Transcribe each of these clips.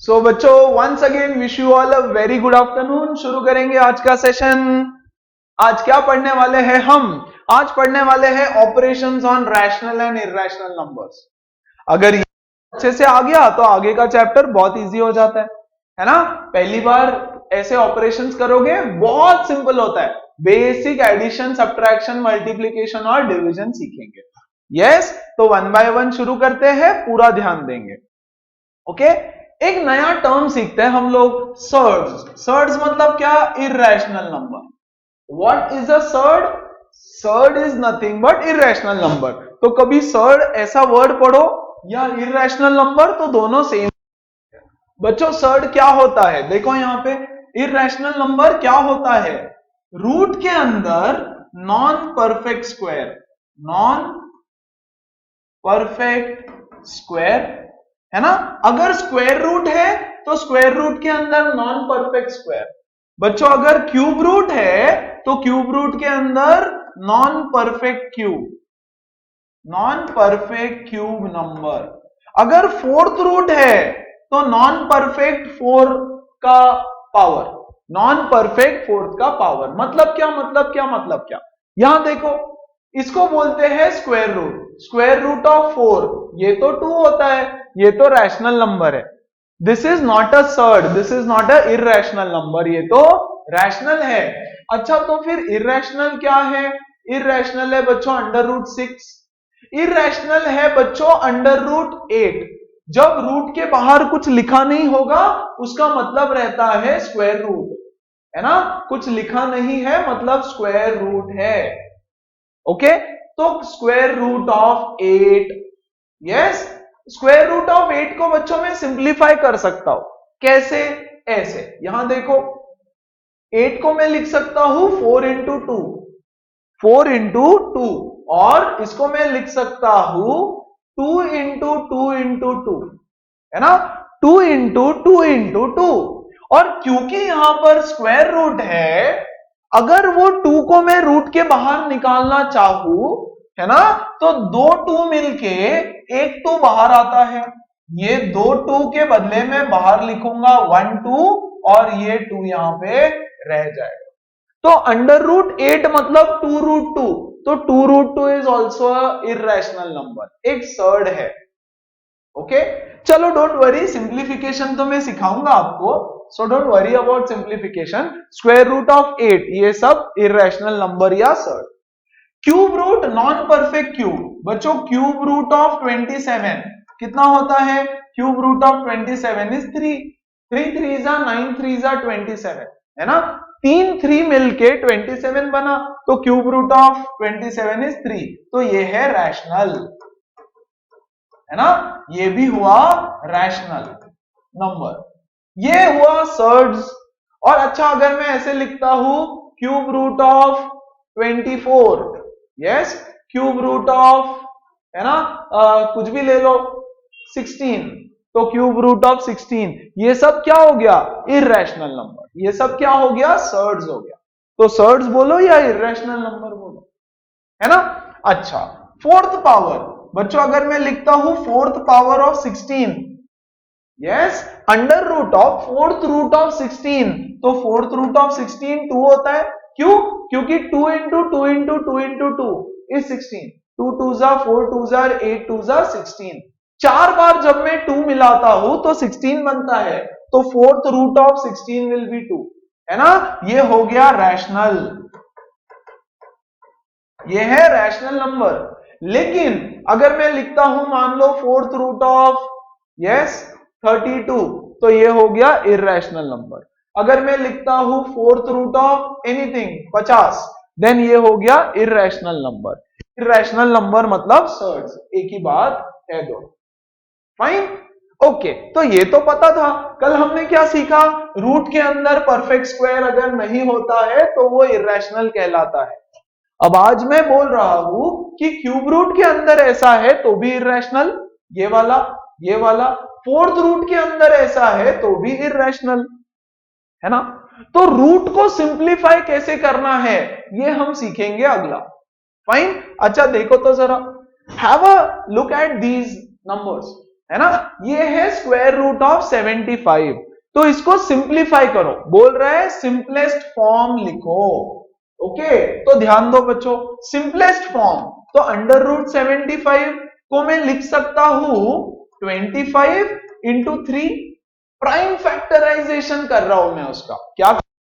सो बच्चों once again wish you all a very good afternoon. शुरू करेंगे आज का सेशन। आज क्या पढ़ने वाले हैं हम? आज पढ़ने वाले हैं operations on rational and irrational numbers. अगर ये अच्छे से आ गया तो आगे का चैप्टर बहुत इजी हो जाता है ना। पहली बार ऐसे ऑपरेशंस करोगे, बहुत सिंपल होता है। बेसिक एडिशन, सब्ट्रैक्शन, मल्टीप्लिकेशन और डिवीजन सीखेंगे। यस, तो वन बाय वन शुरू करते हैं, पूरा ध्यान देंगे। ओके, एक नया टर्म सीखते हैं हम लोग, सर्ड्स। सर्ड्स मतलब क्या? Irrational number. What is a surd? Surd is nothing but irrational number. तो कभी सर्ड ऐसा वर्ड पढ़ो या इरैशनल नंबर, तो दोनों सेम। बच्चों सर्ड क्या होता है? देखो यहां पे इरैशनल नंबर क्या होता है? रूट के अंदर non perfect square, non perfect square है ना। अगर स्क्वायर रूट है तो स्क्वायर रूट के अंदर नॉन परफेक्ट स्क्वायर। बच्चों अगर क्यूब रूट है तो क्यूब रूट के अंदर non perfect cube, non perfect cube number. अगर फोर्थ रूट है तो नॉन परफेक्ट फोर का पावर, नॉन परफेक्ट फोर्थ का पावर। मतलब क्या? मतलब क्या? मतलब क्या? यहां देखो, इसको बोलते हैं square root. Square root of 4, ये तो 2 होता है, ये तो रैशनल नंबर है। This is not a surd, this is not a irrational number, ये तो रैशनल है। अच्छा, तो फिर इरैशनल क्या है? इरैशनल है बच्चों अंडर रूट 6, इरैशनल है बच्चों अंडर रूट 8। जब रूट के बाहर कुछ लिखा नहीं होगा उसका मतलब रहता है स्क्वायर रूट, है ना। कुछ लिखा नहीं है मतलब स्क्वायर रूट है। ओके, तो square root of 8। Yes, square root of 8 को बच्चों में सिंप्लीफाई कर सकता हूं। कैसे? ऐसे, यहां देखो 8 को मैं लिख सकता हूं 4 इंटू 2, 4 इंटू 2, और इसको मैं लिख सकता हूं 2 इंटू 2 इंटू 2, है ना। 2 इंटू 2 इंटू 2। और क्योंकि यहां पर स्क्वायर रूट है, अगर वो 2 को मैं रूट के बाहर निकालना चाहूं, है ना, तो दो 2 मिलके एक 2 बाहर आता है। ये दो 2 के बदले में बाहर लिखूंगा 1 2, और ये 2 यहां पे रह जाएगा। तो अंडर रूट 8 मतलब 2 रूट 2, तो 2 root 2 is also irrational number, एक सर्ड है। ओके, चलो डोंट वरी, सिंप्लीफिकेशन तो मैं सिखाऊंगा आपको, so don't worry about simplification. Square root of 8 ये सब इरैशनल नंबर या surd. Cube root non perfect cube. बच्चों क्यूब रूट ऑफ 27 कितना होता है? Cube root of 27 is 3। 3 3 9, 3 27, है ना। 3 3 मिलके 27 बना, तो क्यूब रूट ऑफ 27 इज 3, तो ये है रैशनल, है ना। ये भी हुआ रैशनल नंबर, ये हुआ सर्ड्स। और अच्छा, अगर मैं ऐसे लिखता हूं cube root of 24, yes, cube root of, है ना, कुछ भी ले लो 16, तो क्यूब रूट ऑफ 16, ये सब क्या हो गया? Irrational number. ये सब क्या हो गया? सर्ड्स हो गया। तो सर्ड्स बोलो या इरैशनल नंबर बोलो, है ना। अच्छा, फोर्थ पावर। बच्चों अगर मैं लिखता हूं fourth power of 16, yes, under root of fourth root of 16, तो फोर्थ रूट ऑफ 16 2 होता है। क्यों? क्योंकि 2 इंटू 2 इंटू 2 इंटू 2 इज 16, 2 2 जा 4, 2 जा 8, 2 जा 16। 4 बार जब मैं 2 मिलाता हूं तो 16 बनता है, तो fourth root of 16 will be 2, है ना। ये हो गया रैशनल, ये है रैशनल नंबर। लेकिन अगर मैं लिखता हूं मान लो फोर्थ रूट ऑफ, यस, 32, तो ये हो गया इरैशनल नंबर। अगर मैं लिखता हूं fourth root of anything 50, then ये हो गया इरैशनल नंबर। इरैशनल नंबर मतलब सर्ड्स, एक ही बात है दो। फाइन, ओके, तो ये तो पता था। कल हमने क्या सीखा? रूट के अंदर परफेक्ट स्क्वायर अगर नहीं होता है तो वो इरैशनल कहलाता है। अब आज मैं बोल रहा हूं कि क्यूब रूट के अंदर ऐसा है तो भी इरैशनल, ये वाला, ये वाला। फोर्थ रूट के अंदर ऐसा है तो भी इरैशनल, है ना। तो रूट को सिंप्लीफाई कैसे करना है ये हम सीखेंगे अगला। फाइन, अच्छा देखो तो जरा, have a look at these numbers. है ना, ये है स्क्वायर रूट ऑफ 75। तो इसको सिंप्लीफाई करो, बोल रहा है सिंपलेस्ट फॉर्म लिखो। ओके, तो ध्यान दो बच्चों, सिंपलेस्ट फॉर्म, तो अंडर रूट 75 को मैं लिख सकता हूं 25 इंटू 3। प्राइम फैक्टराइजेशन कर रहा हूं मैं उसका, क्या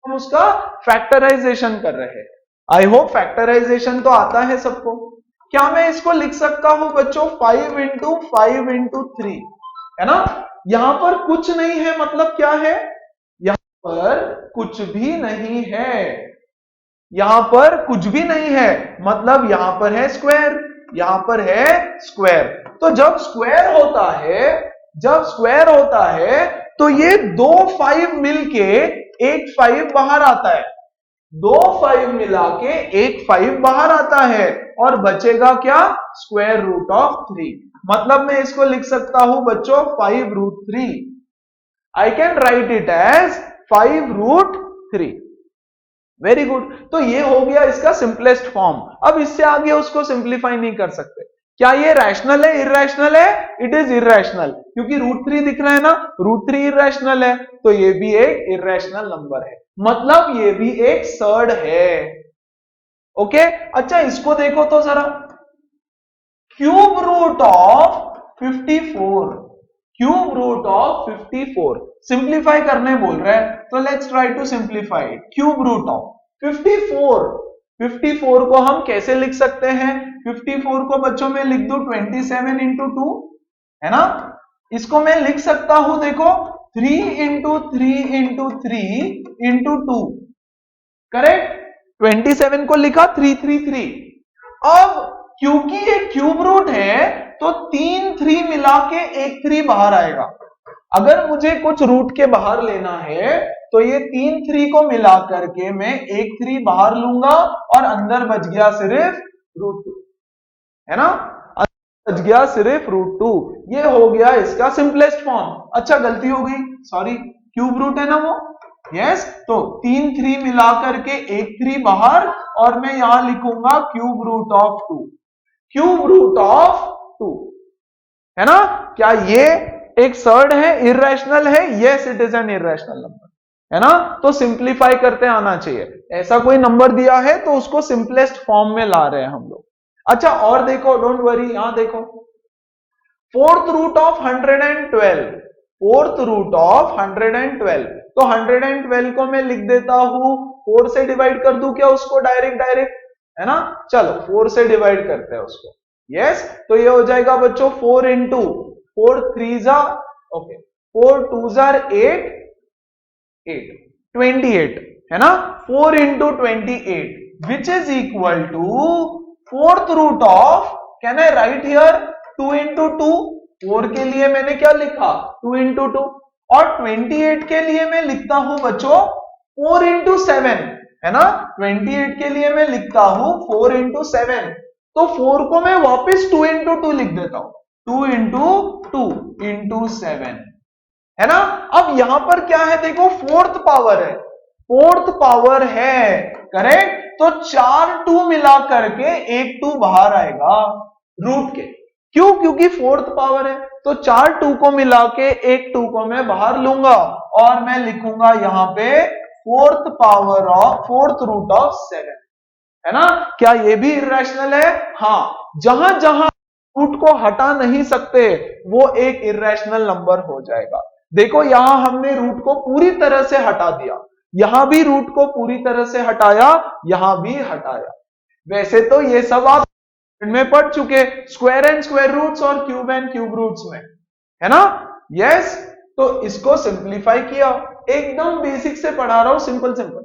हम उसका फैक्टराइजेशन कर रहे हैं। आई होप फैक्टराइजेशन तो आता है सबको। क्या मैं इसको लिख सकता हूं बच्चों 5 इंटू 5 इंटू 3, है ना। यहां पर कुछ नहीं है मतलब क्या है, यहां पर कुछ भी नहीं है, यहां पर कुछ भी नहीं है मतलब यहां पर है स्क्वायर, यहां पर है स्क्वायर। तो जब स्क्वायर होता है, जब स्क्वायर होता है तो ये दो 5 मिलके एक 5 बाहर आता है, दो 5 मिला के एक 5 बाहर आता है और बचेगा क्या, स्क्वायर रूट ऑफ 3। मतलब मैं इसको लिख सकता हूं बच्चों 5 root 3। I can write it as 5 root 3। Very good, तो ये हो गया इसका सिंपलेस्ट फॉर्म। अब इससे आगे उसको सिंप्लीफाई नहीं कर सकते। क्या ये रैशनल है, इरैशनल है? इट इज इरैशनल, क्योंकि रूट 3 दिख रहा है ना, रूट 3 इरैशनल है, तो ये भी एक इरैशनल नंबर है, मतलब ये भी एक सर्ड है। ओके, अच्छा इसको देखो तो जरा, cube root of 54, cube root of 54 simplify करने बोल रहे हैं, तो let's try to simplify. Cube root of 54, 54 को हम कैसे लिख सकते हैं? 54 को बच्चों में लिख दो 27 इंटू 2, है ना। इसको मैं लिख सकता हूं देखो 3 इंटू 3 इंटू 3 इंटू 2, करेक्ट। 27 को लिखा 333। अब क्योंकि ये क्यूब रूट है तो 3 3 मिला के एक 3 बाहर आएगा। अगर मुझे कुछ रूट के बाहर लेना है तो ये 3 3 को मिला करके मैं एक 3 बाहर लूंगा और अंदर बच गया सिर्फ रूट 2, है ना, बच गया सिर्फ रूट 2। ये हो गया इसका सिंपलेस्ट फॉर्म। अच्छा गलती हो गई, सॉरी, क्यूब रूट है ना वो, यस। तो 3 3 मिला करके एक 3 बाहर और मैं यहां लिखूंगा cube root of 2, cube root of 2, है ना। क्या ये एक सर्ड है, इररेशनल है? Yes, it is an irrational number, है ना। तो सिंप्लीफाई करते आना चाहिए, ऐसा कोई नंबर दिया है तो उसको सिंपलेस्ट फॉर्म में ला रहे हैं हम लोग। अच्छा और देखो, डोंट वरी, यहां देखो, fourth root of 112, fourth root of 112, तो 112 को मैं लिख देता हूं 4 से डिवाइड कर दूं क्या उसको, डायरेक्ट डायरेक्ट, है ना। चलो 4 से डिवाइड करते हैं उसको, यस। तो ये हो जाएगा बच्चों 4 इंटू 4 3 जा, ओके, 4 2 जार 8, 28, है ना। 4 into 28 which is equal to fourth root of, can I write here 2 into 2, 4 के लिए मैंने क्या लिखा 2 इंटू 2, और 28 के लिए मैं लिखता हूं बच्चों 4 इंटू 7, है ना। 28 के लिए मैं लिखता हूं 4 इंटू 7, तो 4 को मैं वापस 2 इंटू 2 लिख देता हूं, 2 इंटू 2 इंटू 7, है ना। अब यहां पर क्या है देखो, फोर्थ पावर है, फोर्थ पावर है, करेक्ट। तो 4 2 मिला करके एक 2 बाहर आएगा रूट के, क्यों, क्योंकि फोर्थ पावर है। तो 4 2 को मिला के एक 2 को मैं बाहर लूंगा और मैं लिखूंगा यहां पे fourth power of, fourth root of 7, है ना। क्या ये भी इररेशनल है? हाँ, जहां जहां रूट को हटा नहीं सकते वो एक इररेशनल नंबर हो जाएगा। देखो यहां हमने रूट को पूरी तरह से हटा दिया, यहां भी रूट को पूरी तरह से हटाया, यहां भी हटाया। वैसे तो ये सब आप में पढ़ चुके, स्क्वायर एंड स्क्वायर रूट्स और क्यूब एंड क्यूब रूट्स में, है ना, यस। तो इसको सिंप्लीफाई किया, एकदम बेसिक से पढ़ा रहा हूं, सिंपल सिंपल,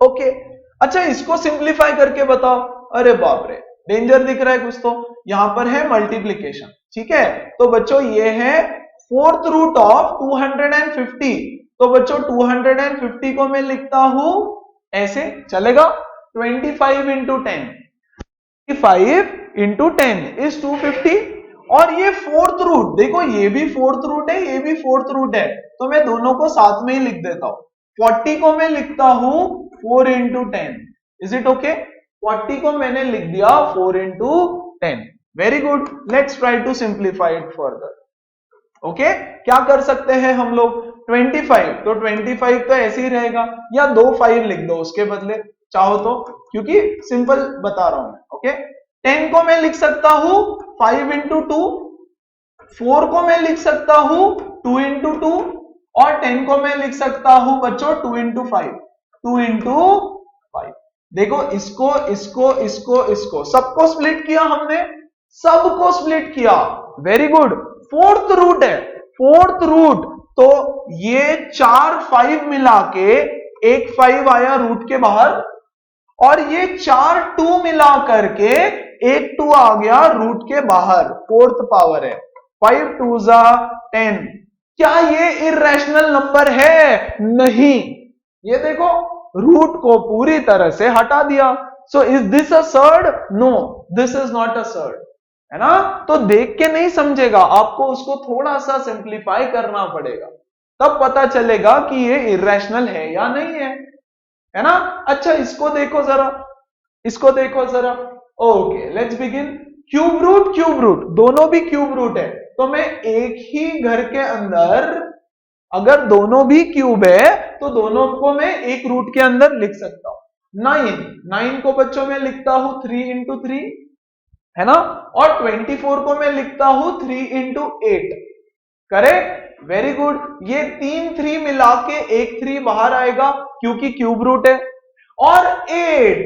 ओके। अच्छा इसको सिंप्लीफाई करके बताओ, अरे बाप रे, डेंजर दिख रहा है कुछ तो। यहां पर है मल्टीप्लीकेशन, ठीक है। तो बच्चों ये है फोर्थ रूट ऑफ 250, तो बच्चों 250 को मैं लिखता हूं ऐसे, चलेगा, 25 इंटू 10, 5 इंटू 10 इज 250, और ये फोर्थ रूट, देखो ये भी फोर्थ रूट है, ये भी फोर्थ रूट है, तो मैं दोनों को साथ में ही लिख देता हूं। 40 को मैं लिखता हूं 4 इंटू 10, इज इट ओके। 40 को मैंने लिख दिया 4 into 10, very good. Let's try to simplify it further. Okay, क्या कर सकते हैं हम लोग, 25, तो 25 तो ऐसे ही रहेगा, या 2 5 लिख दो उसके बदले चाहो तो, क्योंकि सिंपल बता रहा हूं मैं। ओके, 10 को मैं लिख सकता हूं 5 इंटू 2, 4 को मैं लिख सकता हूं 2 इंटू 2, और 10 को मैं लिख सकता हूं बच्चों 2 इंटू 5, 2 इंटू 5। देखो इसको इसको इसको इसको सबको स्प्लिट किया हमने, सबको स्प्लिट किया, वेरी गुड। फोर्थ रूट है, फोर्थ रूट, तो ये 4 5 मिला के एक 5 आया रूट के बाहर, और ये 4 2 मिला करके एक 2 आ गया रूट के बाहर, फोर्थ पावर है। 5 2 जा 10। क्या ये इर्रेशनल नंबर है? नहीं। ये देखो रूट को पूरी तरह से हटा दिया। So is this a surd? No, this is not a surd, है ना। तो देख के नहीं समझेगा, आपको उसको थोड़ा सा सिंप्लीफाई करना पड़ेगा, तब पता चलेगा कि ये इर्रेशनल है या नहीं है ना। अच्छा इसको देखो जरा, इसको देखो जरा। Okay let's begin. Cube root, cube root, दोनों भी क्यूब रूट है, तो मैं एक ही घर के अंदर अगर दोनों भी क्यूब है तो दोनों को मैं एक रूट के अंदर लिख सकता हूं। 9 को बच्चों में लिखता हूं 3 इंटू 3, है ना, और 24 को मैं लिखता हूं 3 इंटू 8, करेक्ट, वेरी गुड। ये 3 3 मिला के एक 3 बाहर आएगा क्योंकि क्यूब रूट है। और 8,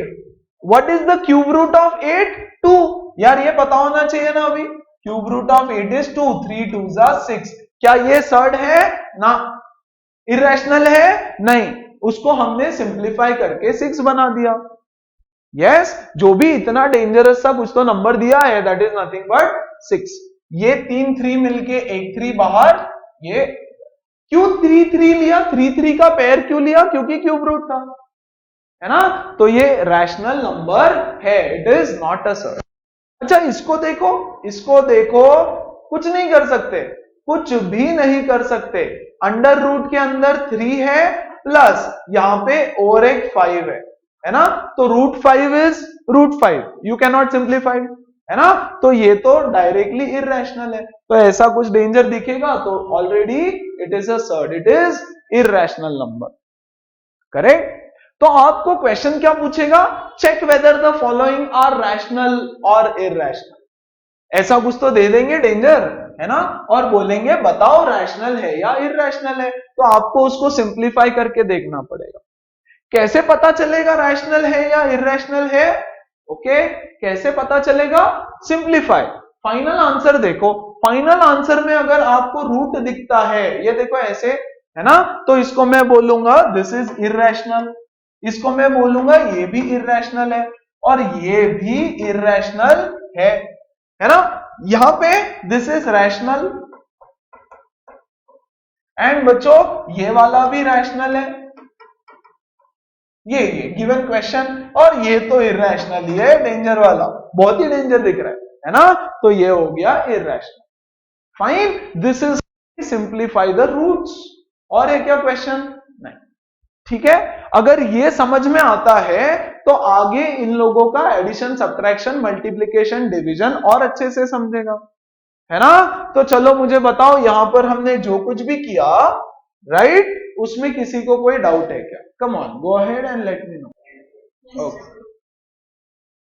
what is the cube root of 8? 2। यार ये पता होना चाहिए ना अभी, क्यूब रूट ऑफ 8 इज 2, 3 2 जा 6। क्या ये सर्ड है? ना। इरेशनल है? नहीं। उसको हमने सिंप्लीफाई करके 6 बना दिया। यस, जो भी इतना डेंजरस सा कुछ तो नंबर दिया है, दैट इज नथिंग बट 6। ये 3 3 मिलके एक 3 बाहर, ये क्यों 3 3 लिया, 3 3 का पेयर क्यों लिया? क्योंकि क्यूब रूट था, है ना। तो ये रैशनल नंबर है, it is not a surd. अच्छा इसको देखो, इसको देखो, कुछ नहीं कर सकते, कुछ भी नहीं कर सकते। अंडर रूट के अंदर 3 है, प्लस यहां पे और एक 5 है ना, तो root 5 is root 5, you can not simplify, है ना। तो ये तो डायरेक्टली इररेशनल है, तो ऐसा कुछ डेंजर दिखेगा तो already it is a surd, it is irrational number, correct. तो आपको क्वेश्चन क्या पूछेगा? Check whether the following are rational और इररेशनल, ऐसा कुछ तो दे देंगे डेंजर, है ना, और बोलेंगे बताओ रैशनल है या इररेशनल है, तो आपको उसको सिंप्लीफाई करके देखना पड़ेगा। कैसे पता चलेगा रैशनल है या इररेशनल है? ओके, कैसे पता चलेगा? सिंप्लीफाई। फाइनल आंसर देखो, फाइनल आंसर में अगर आपको रूट दिखता है, ये देखो ऐसे, है ना, तो इसको मैं बोलूंगा दिस इज इररेशनल, इसको मैं बोलूंगा ये भी इररेशनल है, और ये भी इररेशनल है ना। यहां पे दिस इज रैशनल, एंड बच्चों ये वाला भी रैशनल है, ये गिवन क्वेश्चन, और ये तो इररेशनल ही है, डेंजर वाला, बहुत ही डेंजर दिख रहा है ना, तो ये हो गया irrational. Fine, this is simplify the roots. और है क्या क्वेश्चन? नहीं, ठीक है। अगर ये समझ में आता है तो आगे इन लोगों का एडिशन, सब्ट्रैक्शन, मल्टीप्लिकेशन, डिवीजन और अच्छे से समझेगा, है ना। तो चलो मुझे बताओ, यहां पर हमने जो कुछ भी किया, राइट, उसमें किसी को कोई डाउट है क्या? Come on, go ahead and let me know. Okay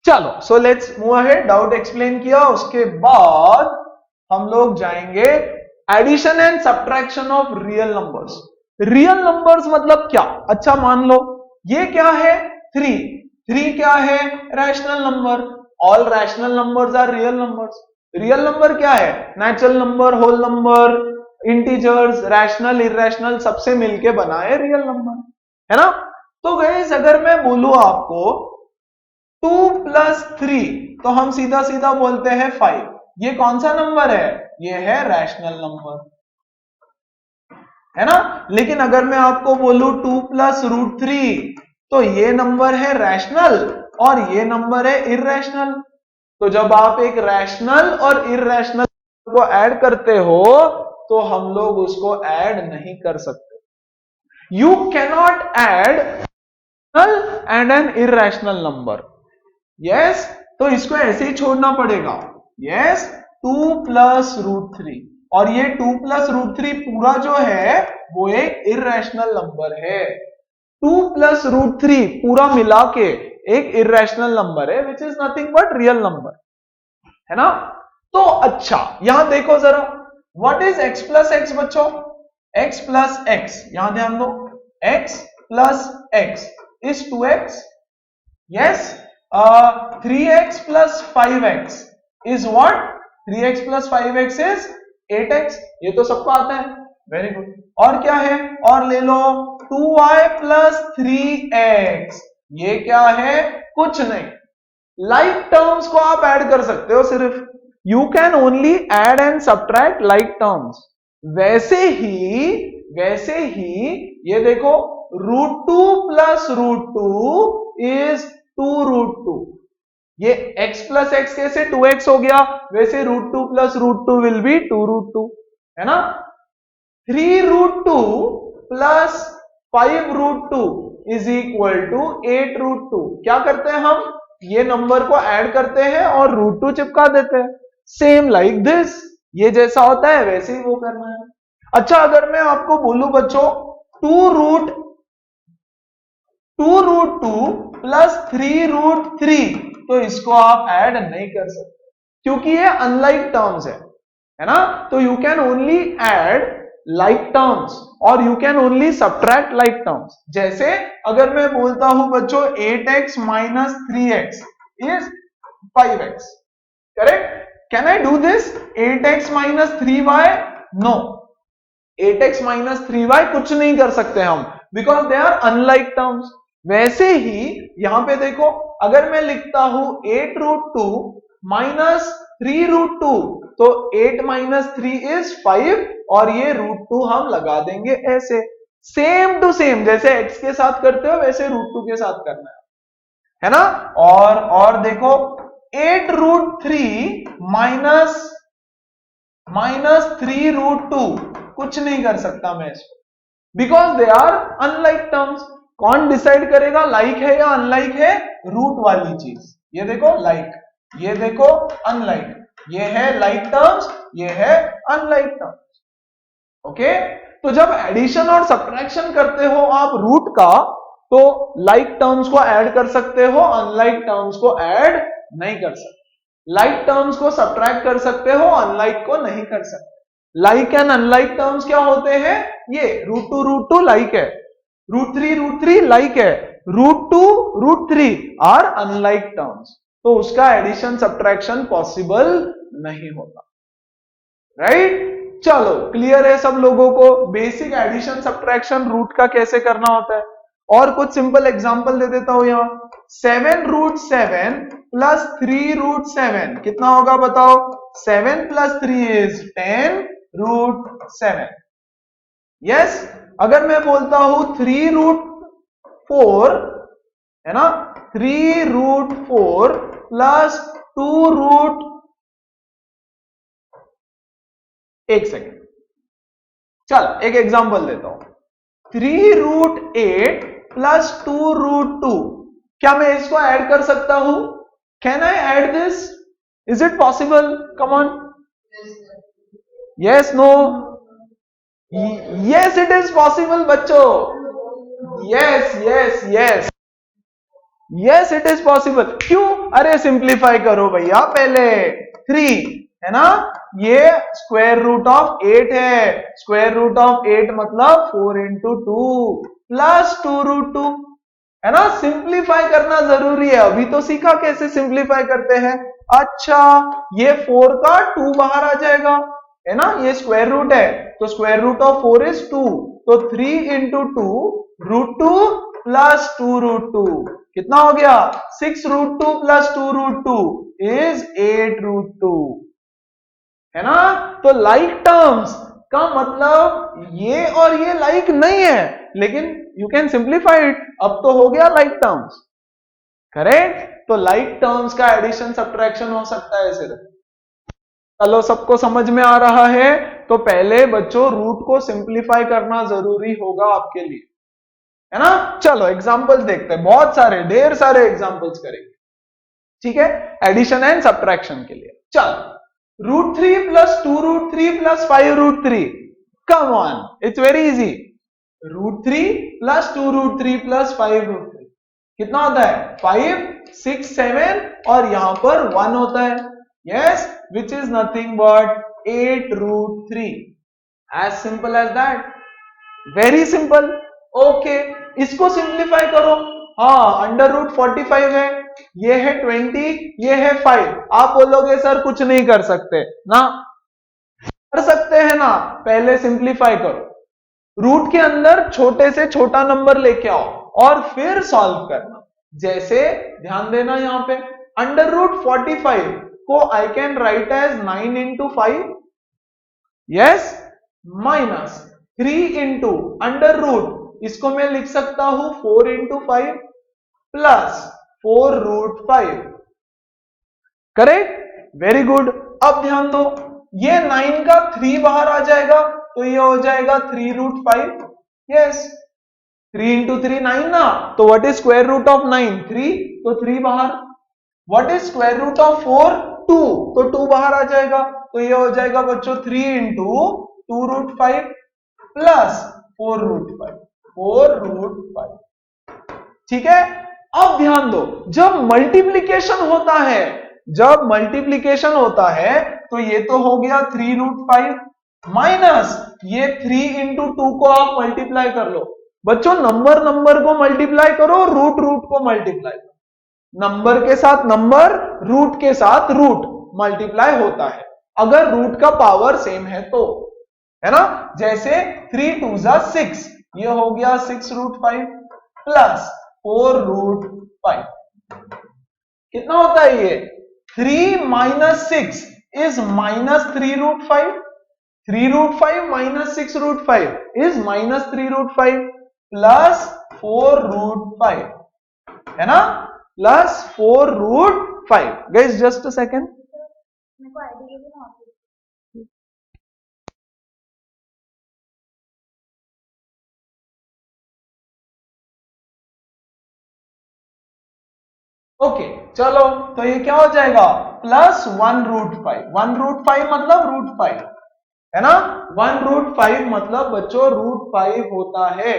चलो, so let's move ahead. Doubt explain किया, उसके बाद हम लोग जाएंगे addition and subtraction of real numbers. Real numbers मतलब क्या? अच्छा मान लो ये क्या है? 3। 3 क्या है? Rational number. All rational numbers are real numbers. Real number क्या है? Natural number, whole number, integers, rational, irrational, सबसे मिलके बना है रियल नंबर, है ना। तो गाइस अगर मैं बोलूं आपको 2 प्लस 3, तो हम सीधा सीधा बोलते हैं 5। ये कौन सा नंबर है? ये है रैशनल नंबर, है ना। लेकिन अगर मैं आपको बोलूं 2 प्लस रूट 3, तो ये नंबर है रैशनल और ये नंबर है इररेशनल। तो जब आप एक रैशनल और इररेशनल को ऐड करते हो तो हम लोग उसको ऐड नहीं कर सकते। You cannot add and an irrational number. Yes, तो इसको ऐसे ही छोड़ना पड़ेगा। यस, 2 प्लस रूट 3, और ये 2 प्लस रूट 3 पूरा जो है वो एक इर्रेशनल नंबर है। 2 प्लस रूट 3 पूरा मिला के एक इर्रेशनल नंबर है which is nothing but real number, है ना। तो अच्छा यहां देखो जरा, what is x plus x बच्चों? x प्लस एक्स, यहां ध्यान दो, x plus x is 2x, yes. 3x plus 5x is what? 3x plus 5x is 8x, ये तो सबको आता है, वेरी गुड। और क्या है? और ले लो 2y प्लस 3x, ये क्या है? कुछ नहीं, लाइक टर्म्स को आप ऐड कर सकते हो सिर्फ, you can only add and subtract like terms. वैसे ही ये देखो √2 प्लस √2 इज 2√2, ये x प्लस एक्स कैसे 2x हो गया, वैसे √2 प्लस √2 विल बी 2√2, है ना। 3√2 प्लस 5√2 इज इक्वल टू 8√2। क्या करते हैं हम? ये नंबर को ऐड करते हैं और √2 चिपका देते हैं, सेम लाइक दिस, ये जैसा होता है वैसे ही वो करना है। अच्छा अगर मैं आपको बोलूं बच्चों 2√2 प्लस 3√3, तो इसको आप ऐड नहीं कर सकते क्योंकि ये अनलाइक टर्म्स है ना। तो you can only add like terms और you can only subtract like terms. जैसे अगर मैं बोलता हूं बच्चों 8x minus 3x is 5x, correct? Can I do this? 8x minus 3y, no, 8x minus 3y कुछ नहीं कर सकते हम, because they are unlike terms. वैसे ही यहां पे देखो, अगर मैं लिखता हूं 8√2 माइनस 3√2, तो 8 माइनस 3 इज 5 और ये √2 हम लगा देंगे ऐसे, सेम टू सेम, जैसे x के साथ करते हो वैसे √2 के साथ करना है ना। और देखो 8√3 माइनस 3√2 कुछ नहीं कर सकता मैं इसको, because they are unlike terms. कौन डिसाइड करेगा लाइक है या अनलाइक है? रूट वाली चीज। ये देखो लाइक, ये देखो अनलाइक, ये है लाइक टर्म्स, ये है अनलाइक टर्म्स। ओके, तो जब एडिशन और सब्ट्रैक्शन करते हो आप रूट का, तो लाइक टर्म्स को ऐड कर सकते हो, अनलाइक टर्म्स को ऐड नहीं कर सकते। लाइक टर्म्स को सब्ट्रैक्ट कर सकते हो, अनलाइक को नहीं कर सकते। लाइक एंड अनलाइक टर्म्स क्या होते हैं? ये √2 लाइक है, √3 लाइक है, √2 आर अनलाइक टर्म्स, तो उसका एडिशन सब्ट्रैक्शन पॉसिबल नहीं होता, राइट? चलो क्लियर है सब लोगों को बेसिक एडिशन सब्ट्रैक्शन रूट का कैसे करना होता है। और कुछ सिंपल एग्जांपल दे देता हूं यहां। 7√7 प्लस 3√7 कितना होगा बताओ? 7 प्लस 3 इज 10√7। यस, अगर मैं बोलता हूं 3√4 है ना, 3√4 प्लस 2 एक सेकेंड, चल एक एग्जांपल देता हूं। 3√8 प्लस 2√2, क्या मैं इसको ऐड कर सकता हूं? Can I add this? Is it possible? Come on, yes, no, yes it is possible बच्चों, yes yes yes yes it is possible. क्यों? अरे सिंप्लीफाई करो भैया, पहले 3 है ना, ये स्क्वायर रूट ऑफ 8 है, स्क्वायर रूट ऑफ 8 मतलब 4 into 2 प्लस 2√2 है ना। सिंप्लीफाई करना जरूरी है, अभी तो सीखा कैसे सिंप्लीफाई करते हैं। अच्छा, ये 4 का 2 बाहर आ जाएगा है ना, ये स्क्वायर रूट है, तो स्क्वायर रूट ऑफ 4 इज 2, तो 3 into 2 √2 प्लस 2√2 कितना हो गया? 6√2 प्लस 2√2 इज 8√2 है ना। तो लाइक टर्म्स का मतलब ये और ये लाइक नहीं है, लेकिन यू कैन सिंप्लीफाई इट, अब तो हो गया लाइक टर्म्स, करेक्ट? तो लाइक टर्म्स का एडिशन सब्ट्रैक्शन हो सकता है सिर्फ। चलो सबको समझ में आ रहा है? तो पहले बच्चों रूट को सिंप्लीफाई करना जरूरी होगा आपके लिए, है ना। चलो एग्जांपल्स देखते हैं, बहुत सारे, ढेर सारे एग्जांपल्स करेंगे, ठीक है, एडिशन एंड सब्ट्रैक्शन के लिए। चलो √3 plus 2√3 plus 5√3. Come on, it's very easy. √3 plus 2√3 plus 5√3 कितना होता है? 5, 6, 7 और यहां पर 1 होता है. Yes, which is nothing but 8√3. As simple as that. Very simple. Okay, इसको सिंप्लीफाई करो. हाँ, √45 है, ये है 20, ये है 5. आप बोलोगे सर कुछ नहीं कर सकते ना? कर सकते हैं ना. पहले सिंप्लीफाई करो. रूट के अंदर छोटे से छोटा नंबर लेके आओ और फिर सॉल्व करना. जैसे ध्यान देना यहां पे √45 को I can write as 9 into 5. Yes, minus 3 into under root, इसको मैं लिख सकता हूं 4 into 5 plus 4√5. Correct, very good. अब ध्यान दो, ये 9 का 3 बाहर आ जाएगा तो ये हो जाएगा 3√5. यस, 3 into 3 9 ना. तो what is square root of 9? 3, तो 3 बाहर. What is square root of 4? 2, तो 2 बाहर आ जाएगा. तो ये हो जाएगा बच्चों 3 into 2√5 प्लस 4√5. 4√5. ठीक है. अब ध्यान दो, जब मल्टीप्लीकेशन होता है तो ये तो हो गया 3√5 माइनस ये 3 into 2 को आप मल्टीप्लाई कर लो. बच्चों नंबर को मल्टीप्लाई करो, रूट को मल्टीप्लाई करो. नंबर के साथ नंबर, रूट के साथ रूट मल्टीप्लाई होता है अगर रूट का पावर सेम है तो, है ना. जैसे 3 2 6, ये हो गया 6√5 प्लस 4√5. कितना होता है ये? 3 minus 6 is minus 3√5. 3√5 minus 6√5 is minus 3√5 plus 4√5, है ना, plus 4√5. Guys, just a second. Okay, चलो तो ये क्या हो जाएगा? प्लस 1√5. 1√5 मतलब √5, है ना. 1√5 मतलब बच्चों √5 होता है.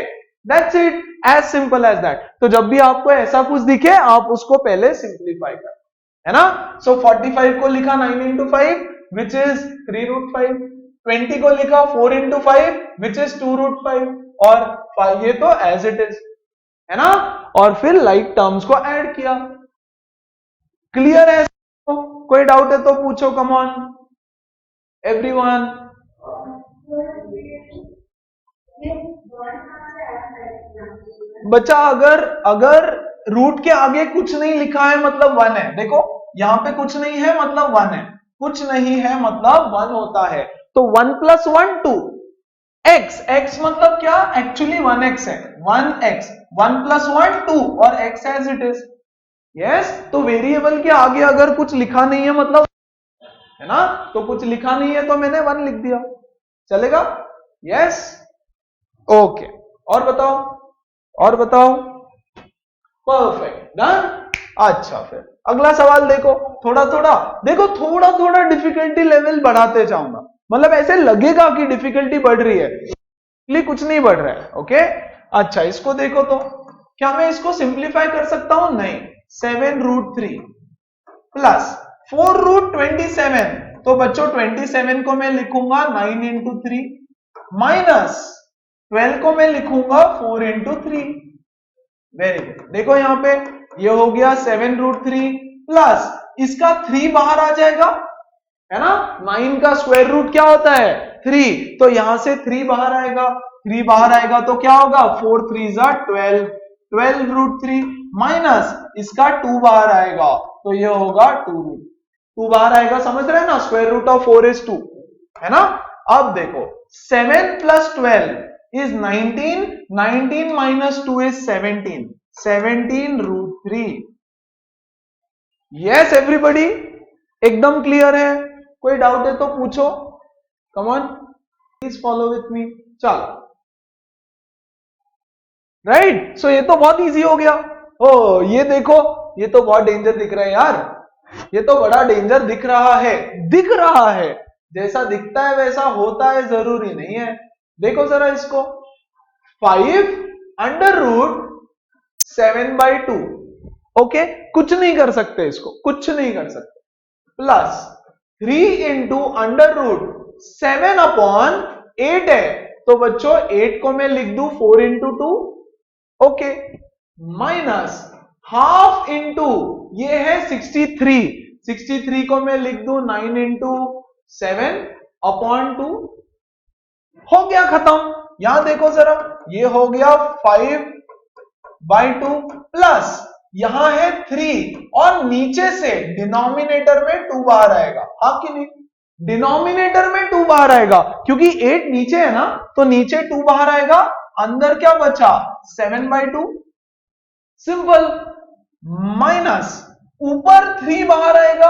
That's it, as simple as that. तो जब भी आपको ऐसा कुछ दिखे आप उसको पहले सिंप्लीफाई कर, है ना. सो 45 को लिखा 9 into 5 विच इज 3√5. 20 को लिखा 4 into 5 विच इज 2√5 और 5 ये तो एज इट इज, है ना. और फिर लाइक टर्म्स को ऐड किया. क्लियर है? कोई डाउट है तो पूछो. Come on everyone. बच्चा अगर रूट के आगे कुछ नहीं लिखा है मतलब 1 है. देखो यहां पे कुछ नहीं है मतलब 1 है, कुछ नहीं है मतलब 1 होता है. तो 1 + 1 2 x. x मतलब क्या? एक्चुअली 1x है. 1x. 1 + 1 2 और x as it is. Yes, तो वेरिएबल के आगे अगर कुछ लिखा नहीं है मतलब, है ना, तो कुछ लिखा नहीं है तो मैंने 1 लिख दिया, चलेगा. Yes, okay. और बताओ. Perfect, done. अच्छा, फिर अगला सवाल देखो. थोड़ा डिफिकल्टी लेवल बढ़ाते जाऊंगा. मतलब ऐसे लगेगा कि डिफिकल्टी बढ़ रही है, इसलिए कुछ नहीं बढ़ रहा है. ओके, अच्छा इसको देखो. तो क्या मैं इसको सिंप्लीफाई कर सकता हूं? नहीं. 7√3 प्लस 4√27. तो बच्चों 27 को मैं लिखूंगा 9 into 3 माइनस 12 को मैं लिखूंगा 4 into 3. Very good. देखो यहां पे ये हो गया 7√3 प्लस इसका 3 बाहर आ जाएगा, है ना. 9 का स्क्वायर रूट क्या होता है? 3. तो यहां से 3 बाहर आएगा. 3 बाहर आएगा तो क्या होगा? 4 3 12. 12√3 माइनस इसका 2 बाहर आएगा तो ये होगा 2 बाहर आएगा. समझ रहे हैं ना. स्क्वायर रूट ऑफ 4 is 2, है ना. अब देखो 7 + 12 is 19. 19 minus 2 is 17. 17√3. Yes everybody, एकदम क्लियर है. कोई डाउट है तो पूछो. Come on, please follow with me. चलो, राइट. सो ये तो बहुत इजी हो गया. ओ ये देखो, ये तो बहुत डेंजर दिख रहा है यार. ये तो बड़ा डेंजर दिख रहा है, दिख रहा है, जैसा दिखता है वैसा होता है जरूरी नहीं है। देखो जरा इसको, 5 अंडर रूट 7/2, ओके, कुछ नहीं कर सकते इसको, कुछ नहीं कर सकते, प्लस 3 इंटू अंडर रूट 7/8 है, तो बच्चों 8 को मैं लिख दूं 4 into 2, okay, minus half into ये है 63, 63 को मैं लिख दूं 9 इंटू 7/2, हो गया खत्म। यहां देखो जरा, ये हो गया 5/2 प्लस यहां है 3 और नीचे से डिनोमिनेटर में 2 बाहर आएगा, हाँ कि नहीं, डिनोमिनेटर में 2 बाहर आएगा क्योंकि 8 नीचे है ना, तो नीचे 2 बाहर आएगा, अंदर क्या बचा 7/2, सिंपल, माइनस ऊपर 3 बाहर आएगा,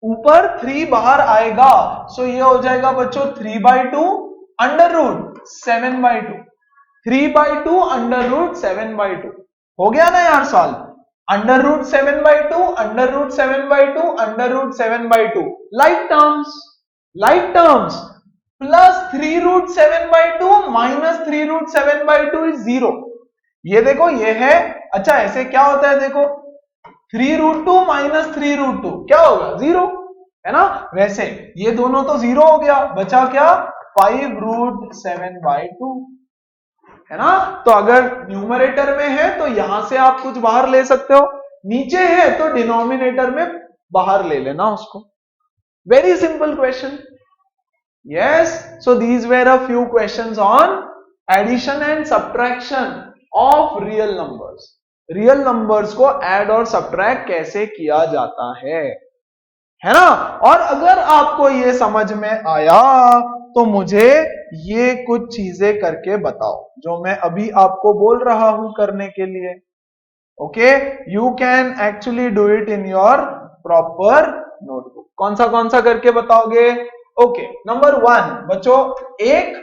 ऊपर 3 बाहर आएगा, सो ये हो जाएगा बच्चों 3/2 अंडर रूट 7/2, 3/2 अंडर रूट 7/2, हो गया ना यार solve, under root 7/2 under root 7/2 under root 7/2, like terms, plus 3 root 7/2 minus 3 root 7/2 is 0, ये देखो ये है, अच्छा ऐसे क्या होता है देखो, 3√2 माइनस 3√2 क्या होगा 0, है ना, वैसे ये दोनों तो 0 हो गया, बचा क्या 5√7/2, है ना। तो अगर न्यूमरेटर में है तो यहां से आप कुछ बाहर ले सकते हो, नीचे है तो डिनोमिनेटर में बाहर ले लेना उसको, very simple question. Yes, so these were a few questions on addition and subtraction of real numbers, real numbers को ऐड और सब्ट्रैक्ट कैसे किया जाता है ना। और अगर आपको ये समझ में आया तो मुझे ये कुछ चीजें करके बताओ जो मैं अभी आपको बोल रहा हूं करने के लिए, okay, you can actually do it in your proper notebook. कौन सा करके बताओगे, ओके, नंबर 1 बच्चों 1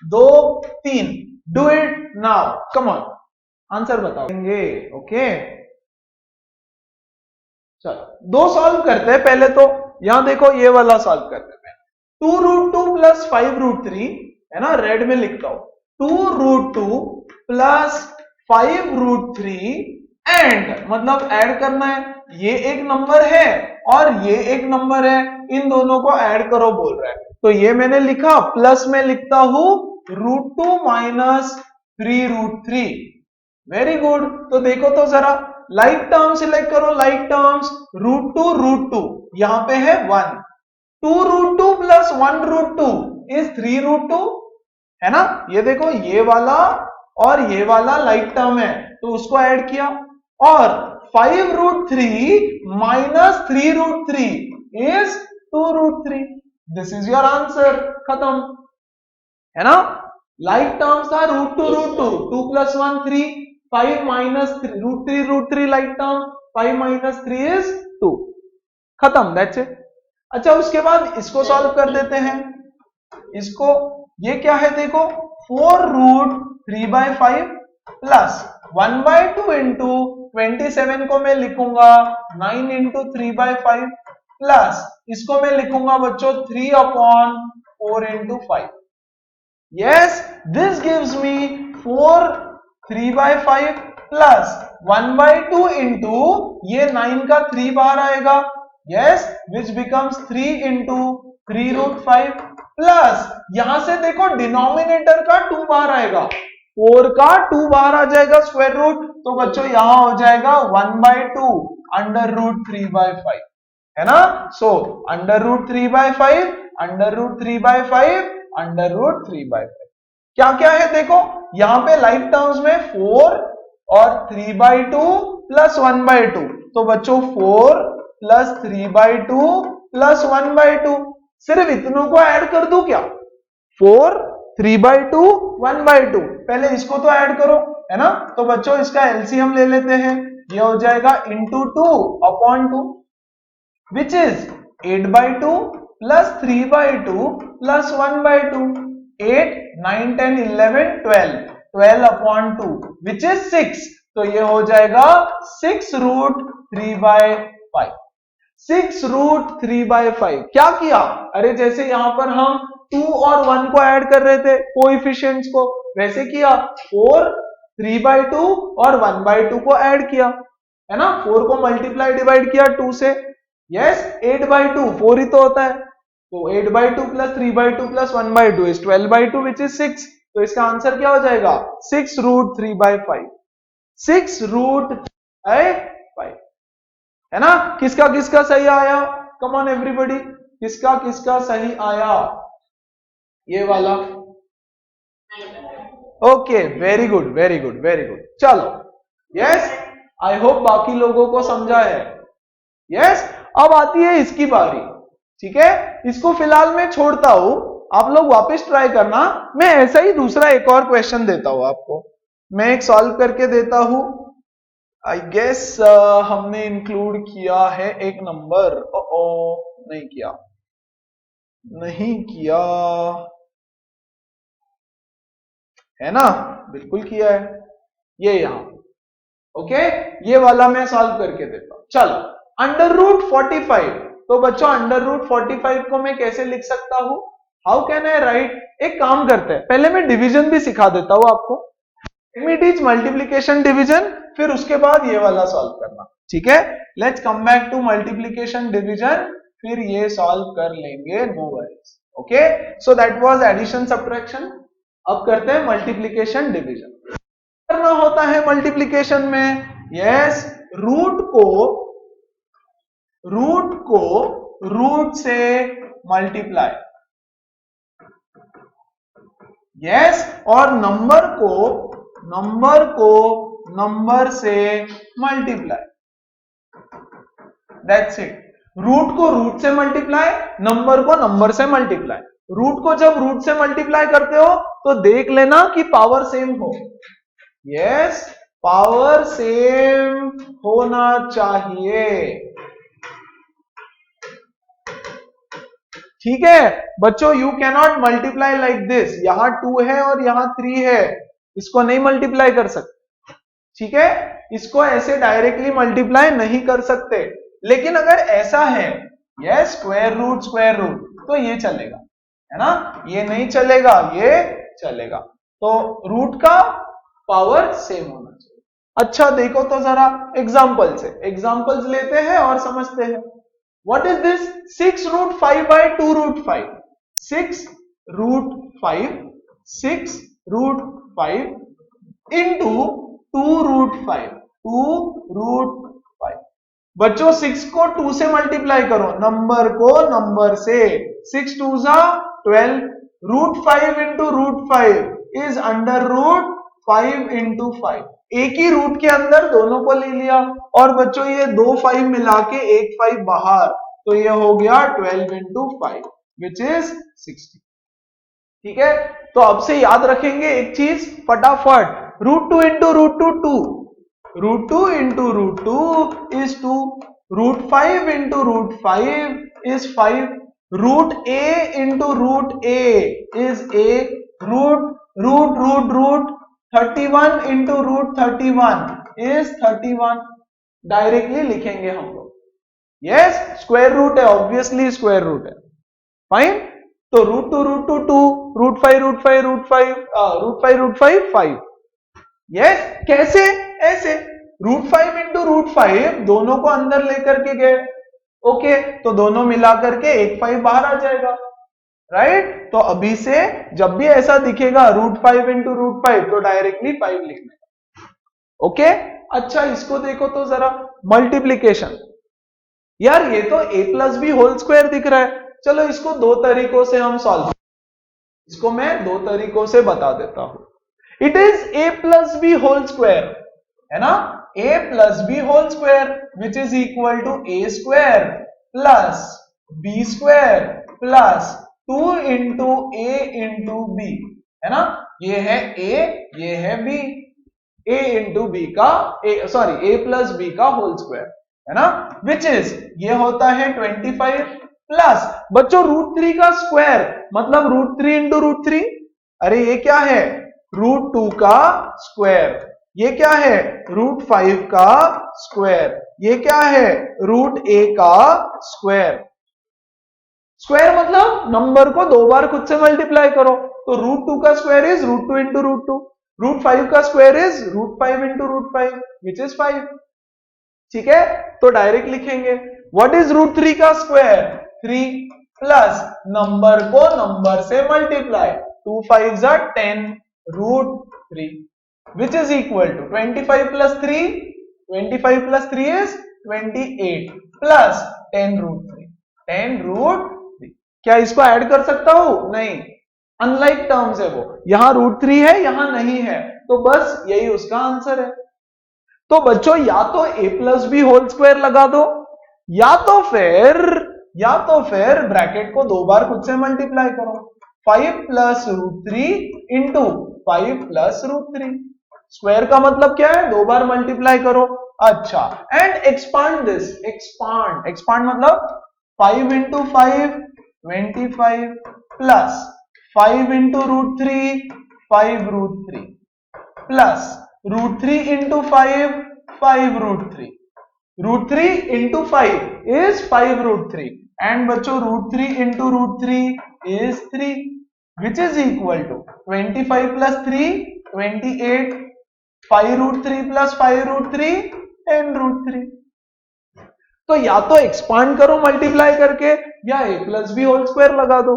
2 3, do it now, come on, answer बताओगे, ओके, चलो 2 सॉल्व करते हैं पहले, तो यहां देखो ये वाला सॉल्व करते हैं, 2√2 प्लस 5√3, है ना, रेड में लिखता हूं 2√2 प्लस 5√3 एंड मतलब ऐड करना है, ये एक नंबर है और ये एक नंबर है, इन दोनों को ऐड करो बोल रहा है, तो ये मैंने लिखा, प्लस में लिखता हूं √2 माइनस 3√3, वेरी गुड। तो देखो तो जरा, लाइक टर्म सिलेक्ट करो, लाइक टर्म्स, √2 यहां पे है 1, 2√2 प्लस 1√2 इज 3√2, है ना, ये देखो ये वाला और ये वाला लाइक टर्म है तो उसको ऐड किया, और 5√3 minus 3√3 is 2√3, this is your answer, खत्म, है ना। लाइक टर्म्स था √2 2 plus 1 3, 5 minus √3 like term, 5 minus 3 is 2, खत्म, दैट्स इट। अच्छा उसके बाद इसको सॉल्व कर देते हैं, इसको, ये क्या है देखो, 4√3/5 प्लस 1/2 इंटू 27 को मैं लिखूंगा 9 इंटू 3/5 प्लस इसको मैं लिखूंगा बच्चों 3/4 into 5, yes, this gives me 4/3/5 plus 1/2 into ये 9 का 3 बाहर आएगा, yes, which becomes 3 into 3√5 plus यहां से देखो डिनोमिनेटर का 2 बाहर आएगा, 4 का 2 बाहर आ जाएगा स्क्वायर रूट, तो बच्चों यहां हो जाएगा 1/2 अंडर रूट 3/5, है ना। So under root 3/5 under root 3/5 under root 3/5, क्या क्या है देखो, यहां पे लाइक टर्म्स में 4 और 3/2 प्लस 1/2, तो बच्चों 4 प्लस 3/2 प्लस 1/2, सिर्फ इतनों को ऐड कर दूं क्या, 4 3/2 1/2, पहले इसको तो ऐड करो, है ना, तो बच्चों इसका एलसीएम ले लेते हैं, ये हो जाएगा into 2/2 which is 8/2 plus 3/2 plus 1/2, 8 9 10 11 12/2 which is 6, तो ये हो जाएगा 6√3/5, 6√3/5 क्या किया? अरे जैसे यहां पर हम 2 और 1 को ऐड कर रहे थे कोएफिशिएंट्स को, वैसे किया 4 3/2 और 1/2 को ऐड किया, है ना। 4 को मल्टीप्लाई डिवाइड किया 2 से, यस 8/2 4 ही तो होता है, तो 8/2 plus 3/2 plus 1/2 is 12/2 which is 6। तो इसका आंसर क्या हो जाएगा? 6√3/5, 6√3/5, है ना। किसका किसका सही आया? कम ऑन एवरीबॉडी, किसका किसका सही आया? ये वाला, okay very good very good very good. चलो यस, आई होप बाकी लोगों को समझा है। यस, अब आती है इसकी बारी, ठीक है। इसको फिलहाल मैं छोड़ता हूं, आप लोग वापस ट्राई करना। मैं ऐसा ही दूसरा एक और क्वेश्चन देता हूं आपको, मैं एक सॉल्व करके देता हूं। आई गेस हमने इंक्लूड किया है एक नंबर, नहीं किया, नहीं किया है ना, बिल्कुल किया है, ये यहां, ओके। ये वाला मैं सॉल्व करके देता हूं। चलो, √45, तो बच्चों √45 को मैं कैसे लिख सकता हूं? How can I right? एक काम करते हैं, पहले मैं डिवीजन भी सिखा देता हूं आपको। इट इज मल्टीप्लीकेशन डिवीजन, फिर उसके बाद ये वाला सॉल्व करना, ठीक है। Let's come back to multiplication division, फिर ये सॉल्व कर लेंगे, no worries, okay. So that was addition subtraction. अब करते हैं मल्टीप्लीकेशन डिवीजन। करना होता है मल्टीप्लीकेशन में, यस, रूट को रूट से मल्टीप्लाई, यस, और नंबर को नंबर से मल्टीप्लाई, दैट्स इट। रूट को रूट से मल्टीप्लाई, नंबर को नंबर से मल्टीप्लाई। रूट को जब रूट से मल्टीप्लाई करते हो तो देख लेना कि पावर सेम हो, यस, पावर सेम होना चाहिए, ठीक है बच्चों। You can not multiply like this, यहां 2 है और यहां 3 है, इसको नहीं मल्टीप्लाई कर सकते, ठीक है। इसको ऐसे डायरेक्टली मल्टीप्लाई नहीं कर सकते, लेकिन अगर ऐसा है, यस, स्क्वायर रूट तो ये चलेगा, है ना। ये नहीं चलेगा, ये चलेगा। तो रूट का पावर सेम होना चाहिए। अच्छा देखो तो जरा एग्जांपल से, एग्जांपल्स लेते हैं और समझते हैं। What is this? 6√5/2√5, 6√5 इंटू 2√5, 2√5। बच्चों 6 को 2 से मल्टीप्लाई करो, नंबर को नंबर से, 6 2 12, √5 इंटू √5 इज √5 इंटू 5। एक ही रूट के अंदर दोनों को ले लिया, और बच्चों ये 2 5 मिला के एक 5 बाहर, तो ये हो गया 12 इंटू 5 विच इज 60, ठीक है। तो अब से याद रखेंगे एक चीज फटाफट, √2 into √2 2, √2 into √2 is 2, √5 into √5 is 5, √a into √a is a, √, 31 into √31 is 31। Directly लिखेंगे हम लोग, यस, स्क्वायर रूट है, ऑब्वियसली स्क्वायर रूट है, फाइन। तो √2 2, √5 5, यस। कैसे? ऐसे, √5 इंटू √5 दोनों को अंदर लेकर के गए, ओके, तो दोनों मिला करके एक 5 बाहर आ जाएगा, राइट। तो अभी से जब भी ऐसा दिखेगा √5 इंटू √5 तो डायरेक्टली 5 लिखना, ओके। अच्छा इसको देखो तो जरा, मल्टीप्लीकेशन, यार ये तो a plus b whole square दिख रहा है, चलो इसको दो तरीकों से हम सॉल्व, इसको मैं दो तरीकों से बता देता हूं। It is a plus b whole square, है ना, a plus b whole square which is equal to a square plus b square plus 2 into a into b, है ना। ये है a, ये है b, a इंटू बी का a plus B का होल स्क्वायर, है ना, विच इज, ये होता है 25 प्लस, बच्चों √3 का स्क्वायर मतलब √3 इंटू √3, अरे ये क्या है, √2 का स्क्वायर, ये क्या है रूट 5 का स्क्वायर, ये क्या है रूट a का स्क्वायर। स्क्वायर मतलब नंबर को 2 बार खुद से मल्टीप्लाई करो, तो रूट 2 का square is root 2 into root 2, root 5 का square is root 5 into root 5 which is 5। ठीक है, तो डायरेक्ट लिखेंगे व्हाट इज रूट 3 का स्क्वायर 3 प्लस नंबर को नंबर से multiply 2 5 10 root 3 which is equal to 25 plus 3, 25 plus 3 is 28 plus 10 root 3, 10 root 3। क्या इसको ऐड कर सकता हूं? नहीं, अनलाइक टर्म्स है वो, यहां रूट 3 है यहां नहीं है, तो बस यही उसका आंसर है। तो बच्चों या तो a plus b whole square लगा दो, या तो फिर ब्रैकेट को 2 बार खुद से मल्टीप्लाई करो, 5 plus root 3 into 5 plus root 3। Square का मतलब क्या है 2 बार मल्टीप्लाई करो। अच्छा, एंड एक्सपांड दिस, एक्सपांड मतलब 5 into 5 25 plus 5 into root 3 5 root 3 plus root 3 into 5 5 root 3, root 3 into 5 is 5 root 3 and बच्चों root 3 into root 3 is 3 which is equal to 25 plus 3 28, 5 root 3 plus 5 root 3 10 root 3। तो या तो expand करो multiply करके या a plus b whole square लगा दो,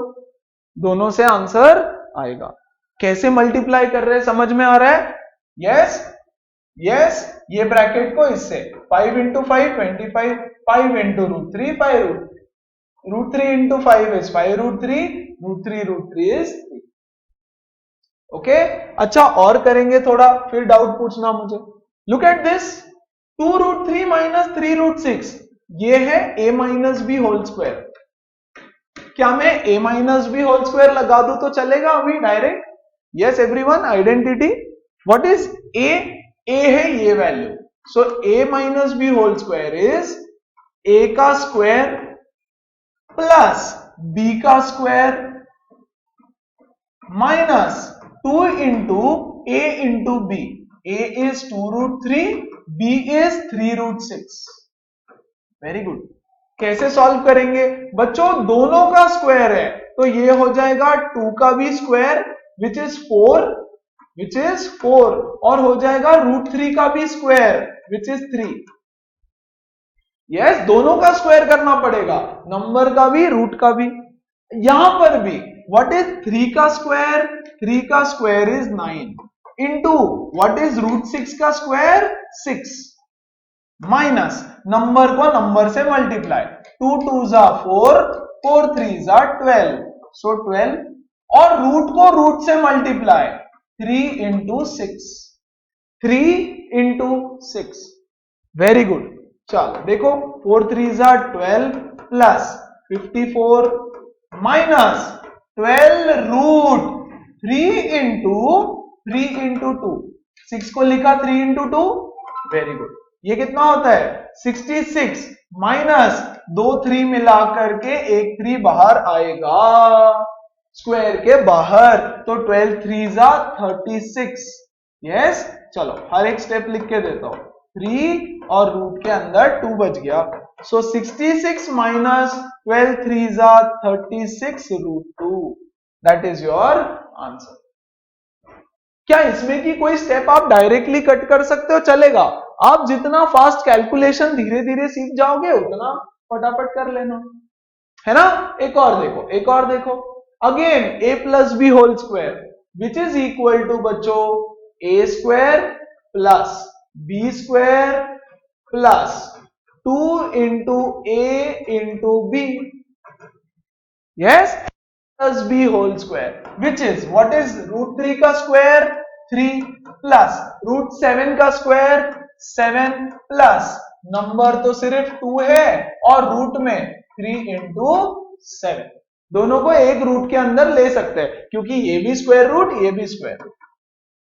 दोनों से आंसर आएगा। कैसे मल्टीप्लाई कर रहे हैं समझ में आ रहा है? यस, ये ब्रैकेट को इससे 5 into 5 25, 5 into root 3 5 root 3 into 5 is 5 root 3, root 3 is 3। Okay, अच्छा और करेंगे थोड़ा, फिर डाउट पूछना मुझे। Look at this, 2 root 3 minus 3 root 6, ये है a minus b whole square. क्या मैं a minus b whole square लगा दूं तो चलेगा अभी direct? Yes everyone, identity what is a है ये value, so a minus b whole square is a का स्क्वायर प्लस b का square minus 2 into a into b, a is 2 root 3, b is 3 root 6। Very good. कैसे solve करेंगे बच्चों? दोनों का square है तो ये हो जाएगा 2 का भी स्क्वायर विच इज 4 और हो जाएगा रूट 3 का भी स्क्वायर विच इज 3। यस, दोनों का स्क्वायर करना पड़ेगा, नंबर का भी रूट का भी। यहां पर भी व्हाट इज 3 का स्क्वायर? 3 का square is 9 into what is root 6 का स्क्वायर 6 माइनस नंबर को नंबर से मल्टीप्लाई 2 2 जा 4, 4 3 जा 12, सो 12 और रूट को रूट से multiply 3 into 6, 3 into 6। Very good. चलो देखो 4 3 जा 12 प्लस 54 माइनस 12 रूट 3 इंटू 2, 6 को लिखा 3 इंटू 2। Very good. ये कितना होता है 66 माइनस 2 3 मिलाकर के एक 3 बाहर आएगा स्क्वायर के बाहर, तो 12 3 जा 36। यस, चलो हर एक स्टेप लिख के देता हूं, 3 और रूट के अंदर 2 बच गया, सो 66 माइनस 12 3 जा 36 root 2, that is your answer. क्या इसमें की कोई स्टेप आप डायरेक्टली कट कर सकते हो? चलेगा, आप जितना फास्ट कैलकुलेशन धीरे धीरे सीख जाओगे उतना फटाफट कर लेना, है ना। एक और देखो again a plus b whole square which is equal to बच्चों a square plus b square plus 2 into a into b, yes, plus b whole square which is what is root 3 का स्क्वायर 3 प्लस रूट 7 का square 7 plus number तो सिर्फ 2 है और root में 3 into 7, दोनों को एक रूट के अंदर ले सकते हैं क्योंकि ये भी स्क्वायर रूट ये भी स्क्वायर रूट।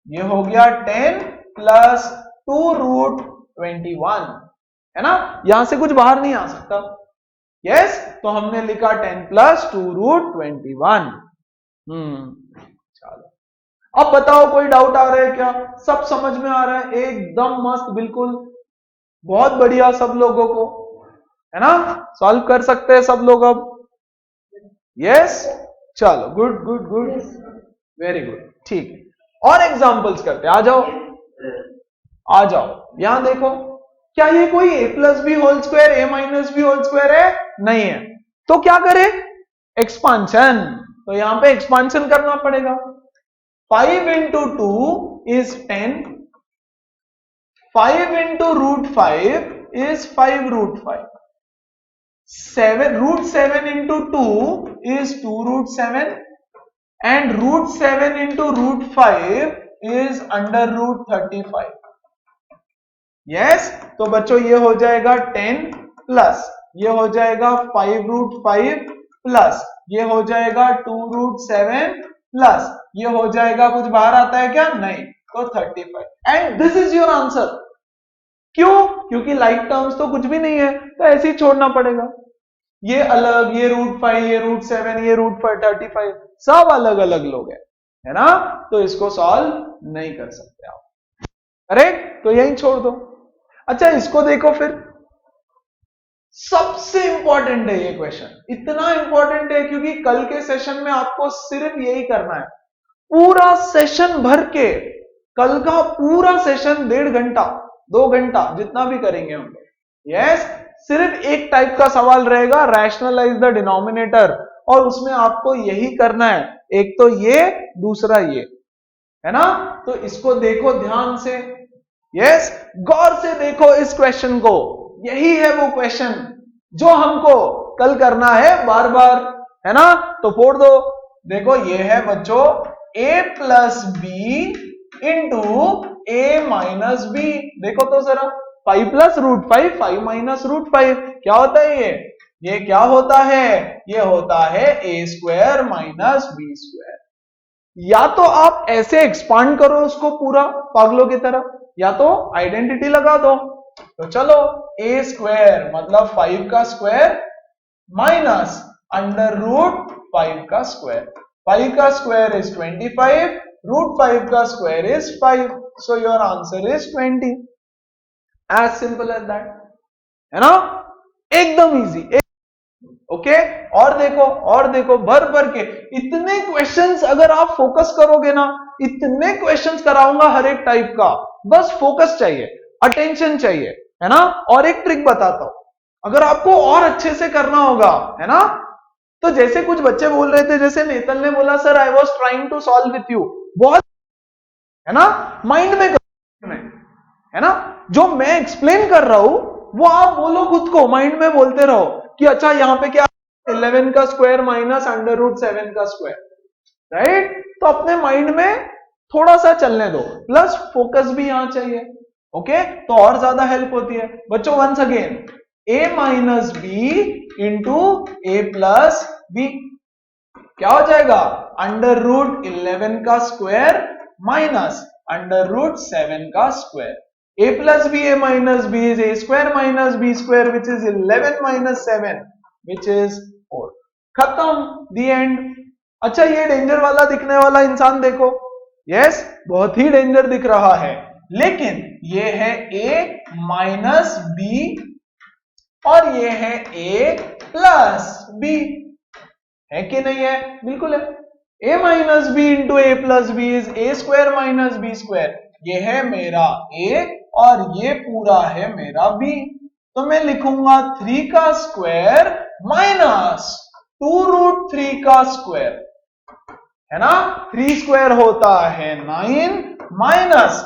ये हो गया 10 प्लस 2 रूट 21, है ना, यहां से कुछ बाहर नहीं आ सकता। यस, तो हमने लिखा 10 प्लस 2 रूट 21। चलो अब बताओ कोई डाउट आ रहा है क्या? सब समझ में आ रहा है? एकदम मस्त, बिल्कुल बहुत बढ़िया सब लोगों को, है ना? सॉल्व कर सकते हैं सब लोग अब? यस, चलो good good good, very good, ठीक है। और एग्जांपल्स करते हैं, आ जाओ आ जाओ, यहां देखो, क्या ये कोई a plus b whole square a minus b whole square है? नहीं है। तो क्या करें? एक्सपांशन। तो यहां पे एक्सपांशन करना पड़ेगा। 5 into 2 is 10, 5 into root 5 is 5 root 5, 7 root 7 into 2 is 2 root 7, and root 7 into root 5 is under root 35. Yes, तो बच्चों ये हो जाएगा 10 प्लस ये हो जाएगा 5 रूट 5 प्लस ये हो जाएगा 2 रूट 7 प्लस ये हो जाएगा, कुछ बाहर आता है क्या? नहीं, तो 35। And this is your answer. क्यों? क्योंकि लाइक टर्म्स तो कुछ भी नहीं है, तो ऐसे ही छोड़ना पड़ेगा। ये अलग, ये रूट 5, ये रूट 7, ये रूट 35, सब अलग अलग लोग है ना? तो इसको सॉल्व नहीं कर सकते आप, करेक्ट? तो यही छोड़ दो। अच्छा, इसको देखो फिर, सबसे इंपॉर्टेंट है ये क्वेश्चन, इतना इंपॉर्टेंट है क्योंकि कल के सेशन में आपको सिर्फ यही करना है, पूरा सेशन भर के, कल का पूरा सेशन 1.5 घंटा 2 घंटा जितना भी करेंगे हम लोग। यस, सिर्फ एक टाइप का सवाल रहेगा, रैशनलाइज द डिनोमिनेटर, और उसमें आपको यही करना है, एक तो ये, दूसरा ये, है ना? तो इसको देखो ध्यान से, यस, गौर से देखो इस क्वेश्चन को, यही है वो क्वेश्चन जो हमको कल करना है बार बार, है ना? तो फोड़ दो, देखो ये है बच्चों a plus b into a minus b. देखो तो जरा, 5 प्लस रूट 5, 5 माइनस रूट 5, क्या होता है ये क्या होता है? ये होता है a square minus b square. या तो आप ऐसे एक्सपांड करो उसको पूरा पागलों की तरह, या तो आइडेंटिटी लगा दो। तो चलो, a स्क्वायर मतलब 5 का स्क्वायर माइनस अंडर रूट 5 का स्क्वायर, 5 का स्क्वायर इज 25, रूट 5 का square is 5, so your answer is 20। As simple as that, है ना? एकदम इजी। ओके, और देखो भर भर के इतने क्वेश्चंस अगर आप फोकस करोगे ना, इतने क्वेश्चंस कराऊंगा हर एक टाइप का, बस फोकस चाहिए, अटेंशन चाहिए, है ना? और एक ट्रिक बताता हूं, अगर आपको और अच्छे से करना होगा, है ना, तो जैसे कुछ बच्चे बोल रहे थे, जैसे नेतन ने बोला sir I was trying to solve with you, बहुत, है ना, माइंड में, है ना, जो मैं एक्सप्लेन कर रहा हूं वो आप बोलो खुद को, माइंड में बोलते रहो कि अच्छा यहां पे क्या, 11 का स्क्वायर माइनस अंडर रूट 7 का स्क्वायर, राइट? तो अपने माइंड में थोड़ा सा चलने दो, प्लस फोकस भी यहां चाहिए। ओके, तो और ज्यादा हेल्प होती है बच्चों। Once again, a minus b into a plus b, क्या हो जाएगा? अंडर रूट 11 का स्क्वायर माइनस अंडर रूट 7 का square. a plus b, a minus b is a square minus b square, which is 11 minus 7, which is 4। खत्म, the end। अच्छा, ये danger वाला दिखने वाला इंसान देखो, यस, बहुत ही डेंजर दिख रहा है, लेकिन ये है a माइनस b और ये है a प्लस b, है कि नहीं है? बिल्कुल है। a minus b into a plus b is a square minus b square, ये है मेरा a और ये पूरा है मेरा b, तो मैं लिखूंगा 3 का स्क्वायर माइनस 2 रूट 3 का स्क्वायर, है ना? 3 स्क्वायर होता है 9 माइनस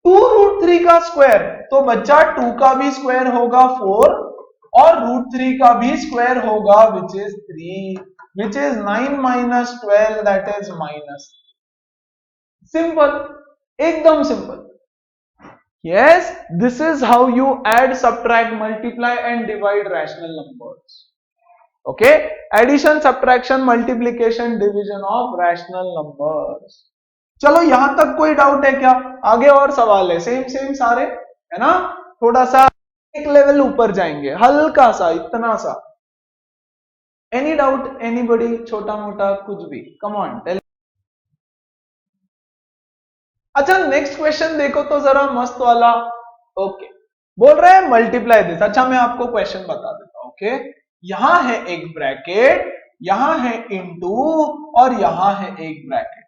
2 रूट 3 का स्क्वायर, तो बच्चा 2 का भी स्क्वायर होगा 4 और रूट 3 का भी स्क्वायर होगा which is 3, which is 9 minus 12, that is minus। Simple, एकदम simple. Yes, this is how you add, subtract, multiply and divide rational numbers। Okay, addition, subtraction, multiplication, division of rational numbers। चलो यहां तक कोई doubt है क्या? आगे और सवाल है, सेम सेम सारे, है ना? थोड़ा सा एक लेवल ऊपर जाएंगे, हल्का सा, इतना सा। एनी डाउट, एनीबॉडी, छोटा मोटा कुछ भी, कम ऑन टेल। अच्छा नेक्स्ट क्वेश्चन देखो तो जरा मस्त वाला। ओके, बोल रहे हैं मल्टीप्लाई दिस। अच्छा मैं आपको क्वेश्चन बता देता हूं। ओके, यहां है एक ब्रैकेट, यहां है इनटू और यहां है एक bracket.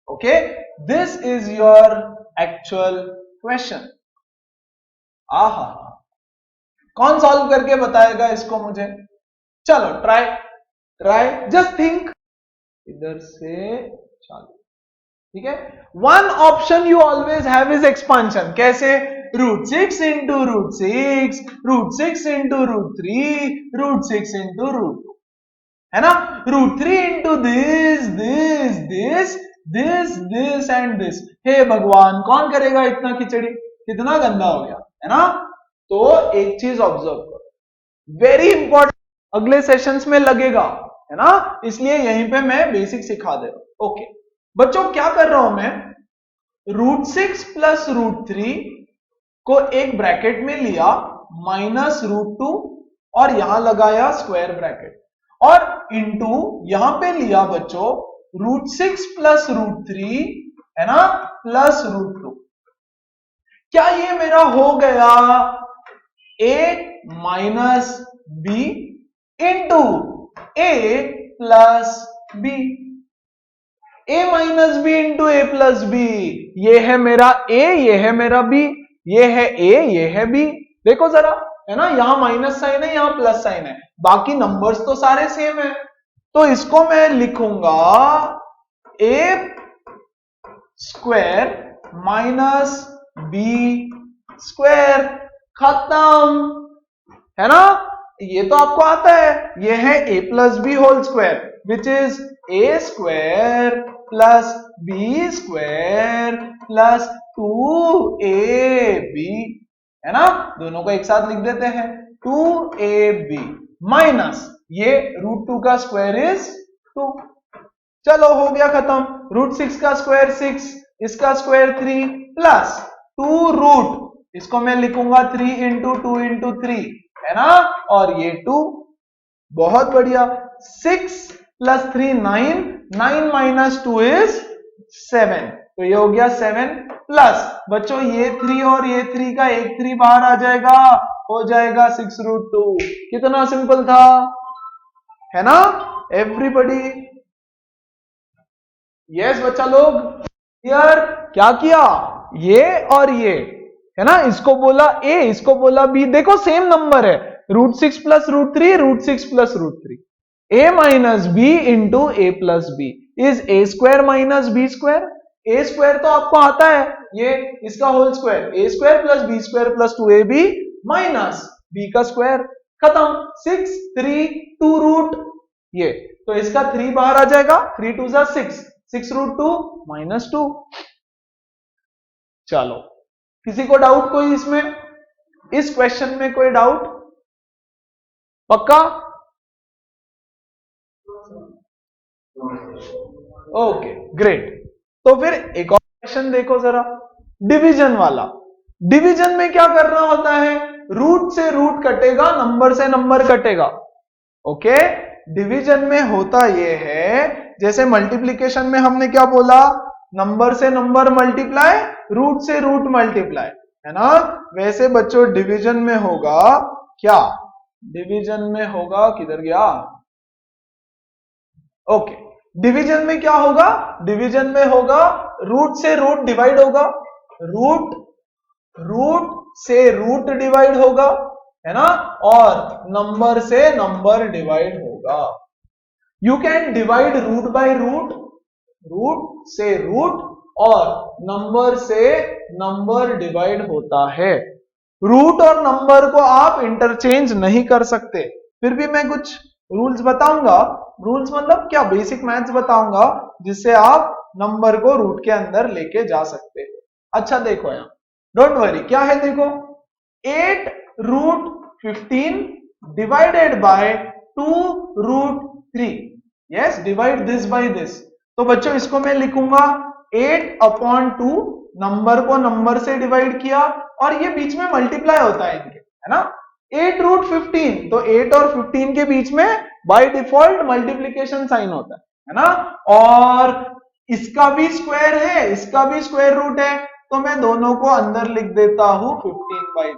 Okay, this is your actual question. आहा, कौन सॉल्व करके बताएगा इसको मुझे? चलो ट्राई ट्राई, जस्ट थिंक। इधर से चालू, ठीक है। One option you always have is expansion. कैसे? √6 इंटू √6, √6 इंटू √3, √6 इंटू √2, है ना। √3 इंटू दिस एंड दिस। हे भगवान, कौन करेगा इतना खिचड़ी? कितना गंदा हो गया, है ना। तो एक चीज ऑब्जर्व करो, वेरी इंपॉर्टेंट, अगले सेशंस में लगेगा, है ना, इसलिए यहीं पे मैं बेसिक सिखा दे रहा हूं। ओके बच्चों, क्या कर रहा हूं मैं? √6 प्लस √3 को एक ब्रैकेट में लिया, माइनस √2 और यहां लगाया स्क्वायर ब्रैकेट, और इंटू यहां पे लिया बच्चों √6 प्लस √3, है ना, प्लस √2। क्या ये मेरा हो गया a minus b into a plus b? a minus b into a plus b, ये है मेरा a, ये है मेरा b, ये है a, ये है b। देखो जरा, है ना, यहां माइनस साइन है, यहां प्लस साइन है, बाकी नंबर्स तो सारे सेम है। तो इसको मैं लिखूंगा a square minus b square, खत्म, है ना। ये तो आपको आता है, ये है a plus b whole square which is a square plus b square plus 2ab, है ना। दोनों को एक साथ लिख देते हैं, 2ab माइनस ये √2 का स्क्वायर इज 2। चलो हो गया खत्म। √6 का स्क्वायर 6, इसका स्क्वायर 3 प्लस 2 इसको मैं लिखूंगा 3 इंटू 2 इंटू 3, है ना, और ये 2। बहुत बढ़िया। 6 प्लस 3 9, 9 माइनस 2 इज 7, तो ये हो गया 7 प्लस बच्चों ये 3 और ये 3 का एक 3 बाहर आ जाएगा, हो जाएगा 6√2। कितना सिंपल था, है ना एवरीबडी? यस बच्चा लोग, क्लियर? क्या किया, ये और ये, है ना, इसको बोला a, इसको बोला b। देखो सेम नंबर है, √6 plus √3, √6 plus √3। a minus b into a plus b is a square minus b square. a square तो आपको आता है, ये इसका whole square, a square plus b square plus 2ab minus b का square, खत्म। 6 3 2 ये, तो इसका 3 बाहर आ जाएगा, 3 2 जा 6, 6√2 माइनस 2। चलो, किसी को डाउट कोई इसमें, इस क्वेश्चन में कोई डाउट? पक्का? Okay great. तो फिर एक और क्वेश्चन देखो जरा, डिवीजन वाला। डिवीजन में क्या करना होता है? रूट से रूट कटेगा, नंबर से नंबर कटेगा। ओके, डिवीजन में होता यह है, जैसे मल्टीप्लीकेशन में हमने क्या बोला, नंबर से नंबर मल्टीप्लाई, रूट से रूट मल्टीप्लाई, है ना। वैसे बच्चों डिवीजन में होगा क्या? डिवीजन में होगा, किधर गया? ओके, डिवीजन में क्या होगा? डिवीजन में होगा रूट से रूट डिवाइड होगा, रूट से रूट डिवाइड होगा, है ना, और नंबर से नंबर डिवाइड होगा। You can divide root by root, root से रूट, और नंबर से नंबर डिवाइड होता है। रूट और नंबर को आप इंटरचेंज नहीं कर सकते। फिर भी मैं कुछ रूल्स बताऊंगा, रूल्स मतलब क्या, बेसिक मैथ्स बताऊंगा, जिससे आप नंबर को रूट के अंदर लेके जा सकते हो। अच्छा देखो यहां, डोंट वरी, क्या है देखो, 8√15 divided by 2√3। Yes, divide this by this. तो बच्चों इसको मैं लिखूंगा 8/2, नंबर को नंबर से डिवाइड किया, और ये बीच में मल्टीप्लाई होता है इनके, है ना। 8√15, तो 8 और 15 के बीच में बाय डिफॉल्ट मल्टीप्लीकेशन साइन होता है ना। और इसका भी स्क्वायर है, इसका भी स्क्वायर रूट है, तो मैं दोनों को अंदर लिख देता हूं 15/3।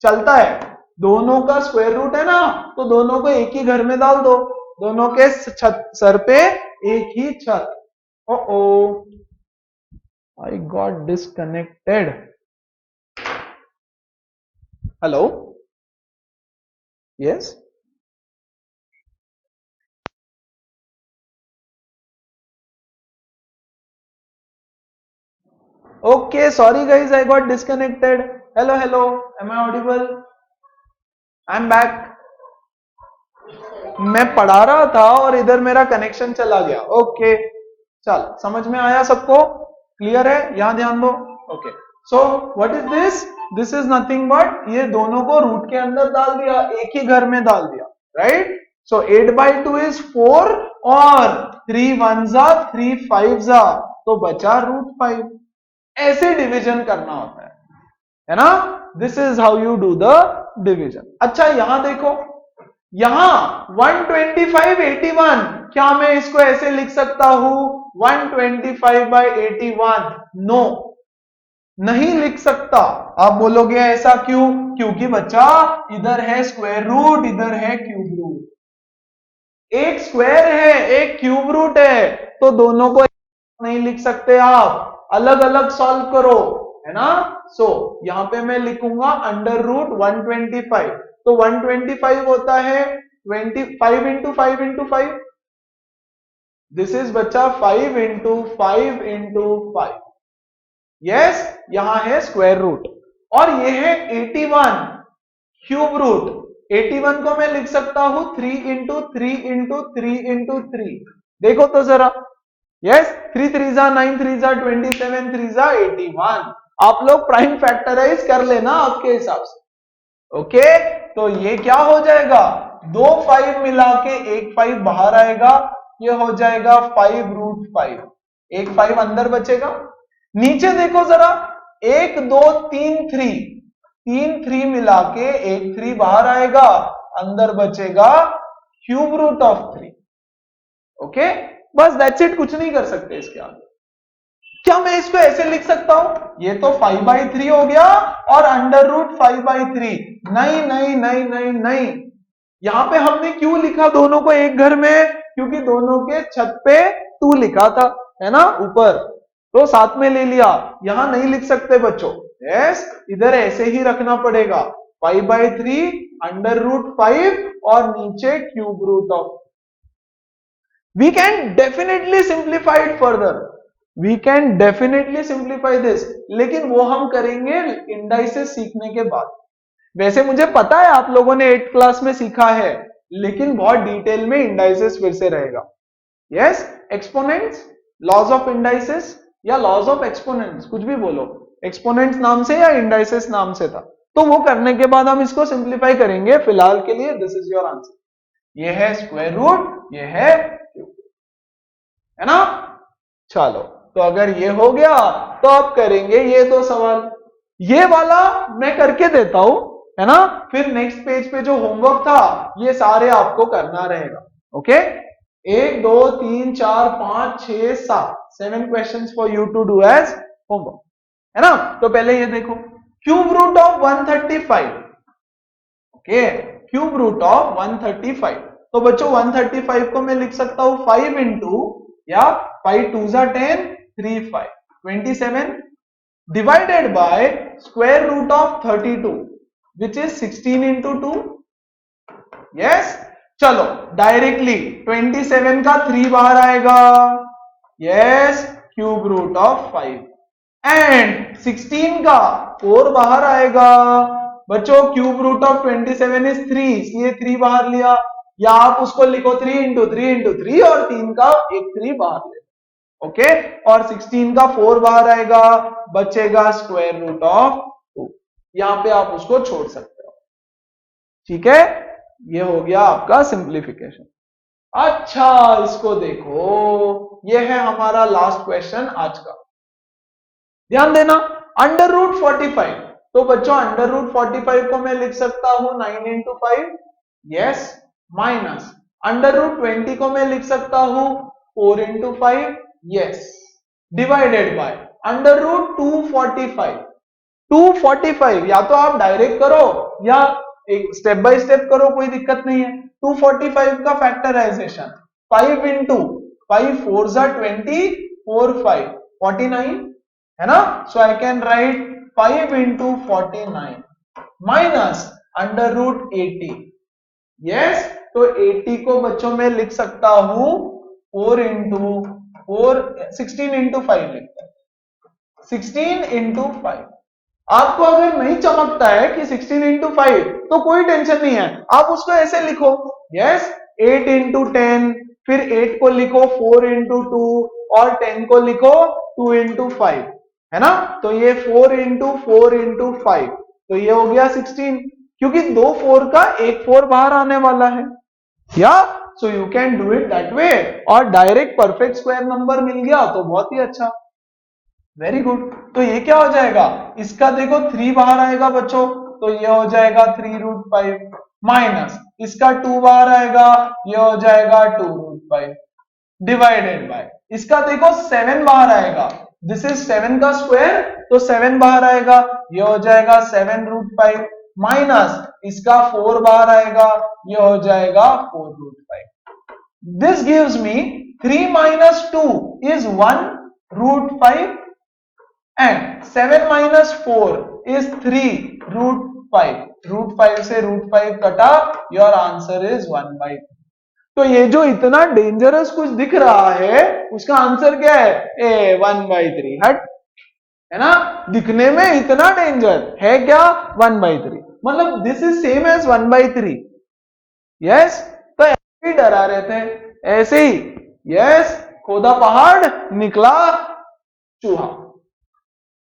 चलता है, दोनों का स्क्वायर रूट है ना, तो दोनों को एक ही घर में डाल दो, दोनों के सर पे एक ही छत। Oh I got disconnected. Hello, yes, okay, sorry guys, I got disconnected. Hello, am I audible? I'm back. मैं पढ़ा रहा था और इधर मेरा कनेक्शन चला गया। ओके, चल, समझ में आया सबको? क्लियर है? यहां ध्यान दो। Okay, so what is this? This is nothing but, ये दोनों को रूट के अंदर डाल दिया, एक ही घर में डाल दिया, राइट? सो 8/2 इज 4 और 3 1s 3 5s, तो बचा √5। ऐसे डिवीजन करना होता है ना? This is how you do the division. अच्छा, यहां देखो, यहां 125/81, क्या मैं इसको ऐसे लिख सकता हूं 125/81? नो, नहीं लिख सकता। आप बोलोगे ऐसा क्यों? क्योंकि बच्चा इधर है स्क्वायर रूट, इधर है क्यूब रूट। एक स्क्वायर है, एक क्यूब रूट है, तो दोनों को नहीं लिख सकते आप, अलग अलग सॉल्व करो, है ना? सो यहां पे मैं लिखूंगा √125, तो 125 होता है 25 इंटू 5 इंटू 5, दिस इज बच्चा 5 इंटू 5 इंटू 5। यस, यहां है स्क्वायर रूट, और ये है 81 क्यूब रूट। 81 को मैं लिख सकता हूं 3 इंटू 3 इंटू 3 इंटू 3। देखो तो जरा, यस, 3 3 9 3 27 3 81। आप लोग प्राइम फैक्टराइज कर लेना आपके हिसाब से। ओके, तो ये क्या हो जाएगा, 2 5 मिला के एक 5 बाहर आएगा, ये हो जाएगा 5√5, एक 5 अंदर बचेगा। नीचे देखो जरा, 1 2 3 3 मिला के एक 3 बाहर आएगा, अंदर बचेगा √3। ओके, बस दैट्स इट, कुछ नहीं कर सकते इसके आगे। क्या मैं इसको ऐसे लिख सकता हूं, ये तो 5/3 हो गया और √5/3? नहीं नहीं नहीं नहीं नहीं, यहां पे हमने क्यों लिखा दोनों को एक घर में? क्योंकि दोनों के छत पे 2 लिखा था, है ना, ऊपर, तो साथ में ले लिया। यहां नहीं लिख सकते बच्चों, यस, इधर ऐसे ही रखना पड़ेगा, 5/3 √5 और नीचे cube root of. We can definitely simplify it further. We can definitely simplify this. लेकिन वो हम करेंगे इंडाइसेस सीखने के बाद। वैसे मुझे पता है आप लोगों ने 8th क्लास में सीखा है, लेकिन बहुत डिटेल में इंडाइसेस फिर से रहेगा। Yes, exponents, laws of indices या लॉज ऑफ एक्सपोनेंट्स, कुछ भी बोलो, एक्सपोनेंट्स नाम से या इंडाइसेस नाम से था, तो वो करने के बाद हम इसको सिंप्लीफाई करेंगे। फिलहाल के लिए दिस इज योर आंसर, ये है स्क्वायर रूट, ये है ना? चलो, तो अगर ये हो गया तो अब करेंगे ये 2 सवाल। ये वाला मैं करके देता हूं, है ना, फिर नेक्स्ट पेज पे जो होमवर्क था ये सारे आपको करना रहेगा। Okay, 1 2 3 4 5 6 7 questions for you to do as homework, है ना? तो पहले ये देखो, cube root of 135। Okay, cube root of 135, तो बच्चों 135 को मैं लिख सकता हूं 5 इंटू, या 5 2s 10 3 5 27 divided by square root of 32 which is 16 into 2। Yes, चलो डायरेक्टली 27 का 3 बाहर आएगा, yes, cube root of 5, and 16 का 4 बाहर आएगा। बच्चों क्यूब रूट ऑफ 27 इज 3, इसलिए 3 बाहर लिया, या आप उसको लिखो 3 इंटू 3 इंटू 3 और 3 का एक 3 बाहर ले। ओके, और 16 का 4 बाहर आएगा, बचेगा स्क्वायर रूट ऑफ 2, यहां पे आप उसको छोड़ सकते हो। ठीक है, ये हो गया आपका सिंप्लीफिकेशन। अच्छा, इसको देखो, ये है हमारा लास्ट क्वेश्चन आज का, ध्यान देना। √45, तो बच्चों √45 को मैं लिख सकता हूं 9 इंटू 5, यस, माइनस √20 को मैं लिख सकता हूं 4 into 5, yes, divided by under root 245। 245 या तो आप डायरेक्ट करो या एक स्टेप बाय स्टेप करो, कोई दिक्कत नहीं है। 245 का फैक्टराइजेशन 5 इंटू 5 4 जा 20 4 5 49 है ना। So I can write 5 into 49 minus under root 80। Yes, तो 80 को बच्चों में लिख सकता हूं 4 इंटू 4 16 इंटू 5 लिखता है, 16 इंटू 5। आपको अगर नहीं चमकता है कि 16 इंटू 5 तो कोई टेंशन नहीं है, आप उसको ऐसे लिखो। यस, 8 इंटू 10, फिर 8 को लिखो 4 इंटू 2 और 10 को लिखो 2 इंटू 5 है ना। तो ये 4 इंटू 4 इंटू 5 तो ये हो गया 16, क्योंकि 2 4 का एक 4 बाहर आने वाला है। या so you can do it that way, और डायरेक्ट परफेक्ट स्क्वायर नंबर मिल गया तो बहुत ही अच्छा, वेरी गुड। तो ये क्या हो जाएगा, इसका देखो 3 बाहर आएगा बच्चों, तो ये हो जाएगा 3 रूट 5 माइनस इसका 2 बाहर आएगा, ये हो जाएगा 2 रूट 5 डिवाइडेड बाय इसका देखो 7 बाहर आएगा, दिस इज 7 का स्क्वायर तो 7 बाहर आएगा, ये हो जाएगा 7 रूट 5 माइनस इसका 4 बाहर आएगा, ये हो जाएगा 4 root 5। This gives me 3 minus 2 is 1 root 5 and 7 minus 4 is 3 root 5. Root 5 से रूट 5 कटा, योर आंसर इज 1 by 3। तो ये जो इतना डेंजरस कुछ दिख रहा है उसका आंसर क्या है, 1 by 3। हट, है ना, दिखने में इतना डेंजर है क्या, 1 by 3, मतलब this is same as 1 by 3। Yes, तो ऐसे ही डरा रहे थे, ऐसे ही। यस, खोदा पहाड़ निकला चूहा।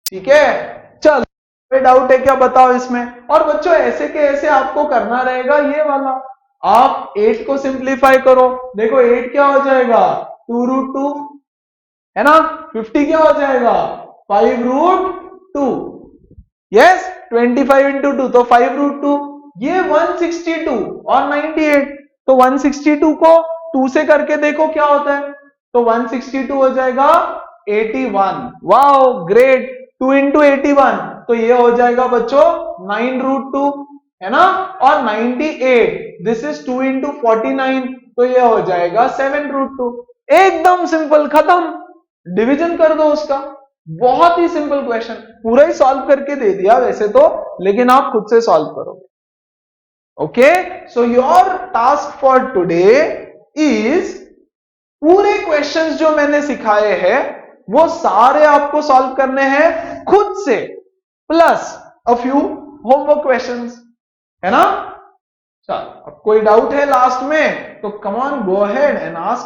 ठीक है, चल कोई डाउट है क्या बताओ इसमें। और बच्चों ऐसे के ऐसे आपको करना रहेगा ये वाला। आप 8 को सिंप्लीफाई करो, देखो 8 क्या हो जाएगा 2 रूट 2 है ना, 50 क्या हो जाएगा 5 रूट 2। यस, 25 इंटू 2 तो 5 रूट 2, ये 162 और 98, तो 162 को 2 से करके देखो क्या होता है, तो 162 हो जाएगा 81। वाओ ग्रेट, 2 इंटू 81 तो ये हो जाएगा बच्चों 9 रूट 2 है ना, और 98 दिस इज 2 इंटू 49 तो ये हो जाएगा 7 रूट 2। एकदम सिंपल, खत्म, डिवीजन कर दो उसका। बहुत ही सिंपल क्वेश्चन, पूरा ही सॉल्व करके दे दिया वैसे तो, लेकिन आप खुद से सॉल्व करोगे। Okay, so your task for today is पूरे क्वेश्चंस जो मैंने सिखाए हैं वो सारे आपको सॉल्व करने हैं खुद से, plus a few homework questions, है ना। चलो, अब कोई डाउट है लास्ट में तो कम on go ahead and ask.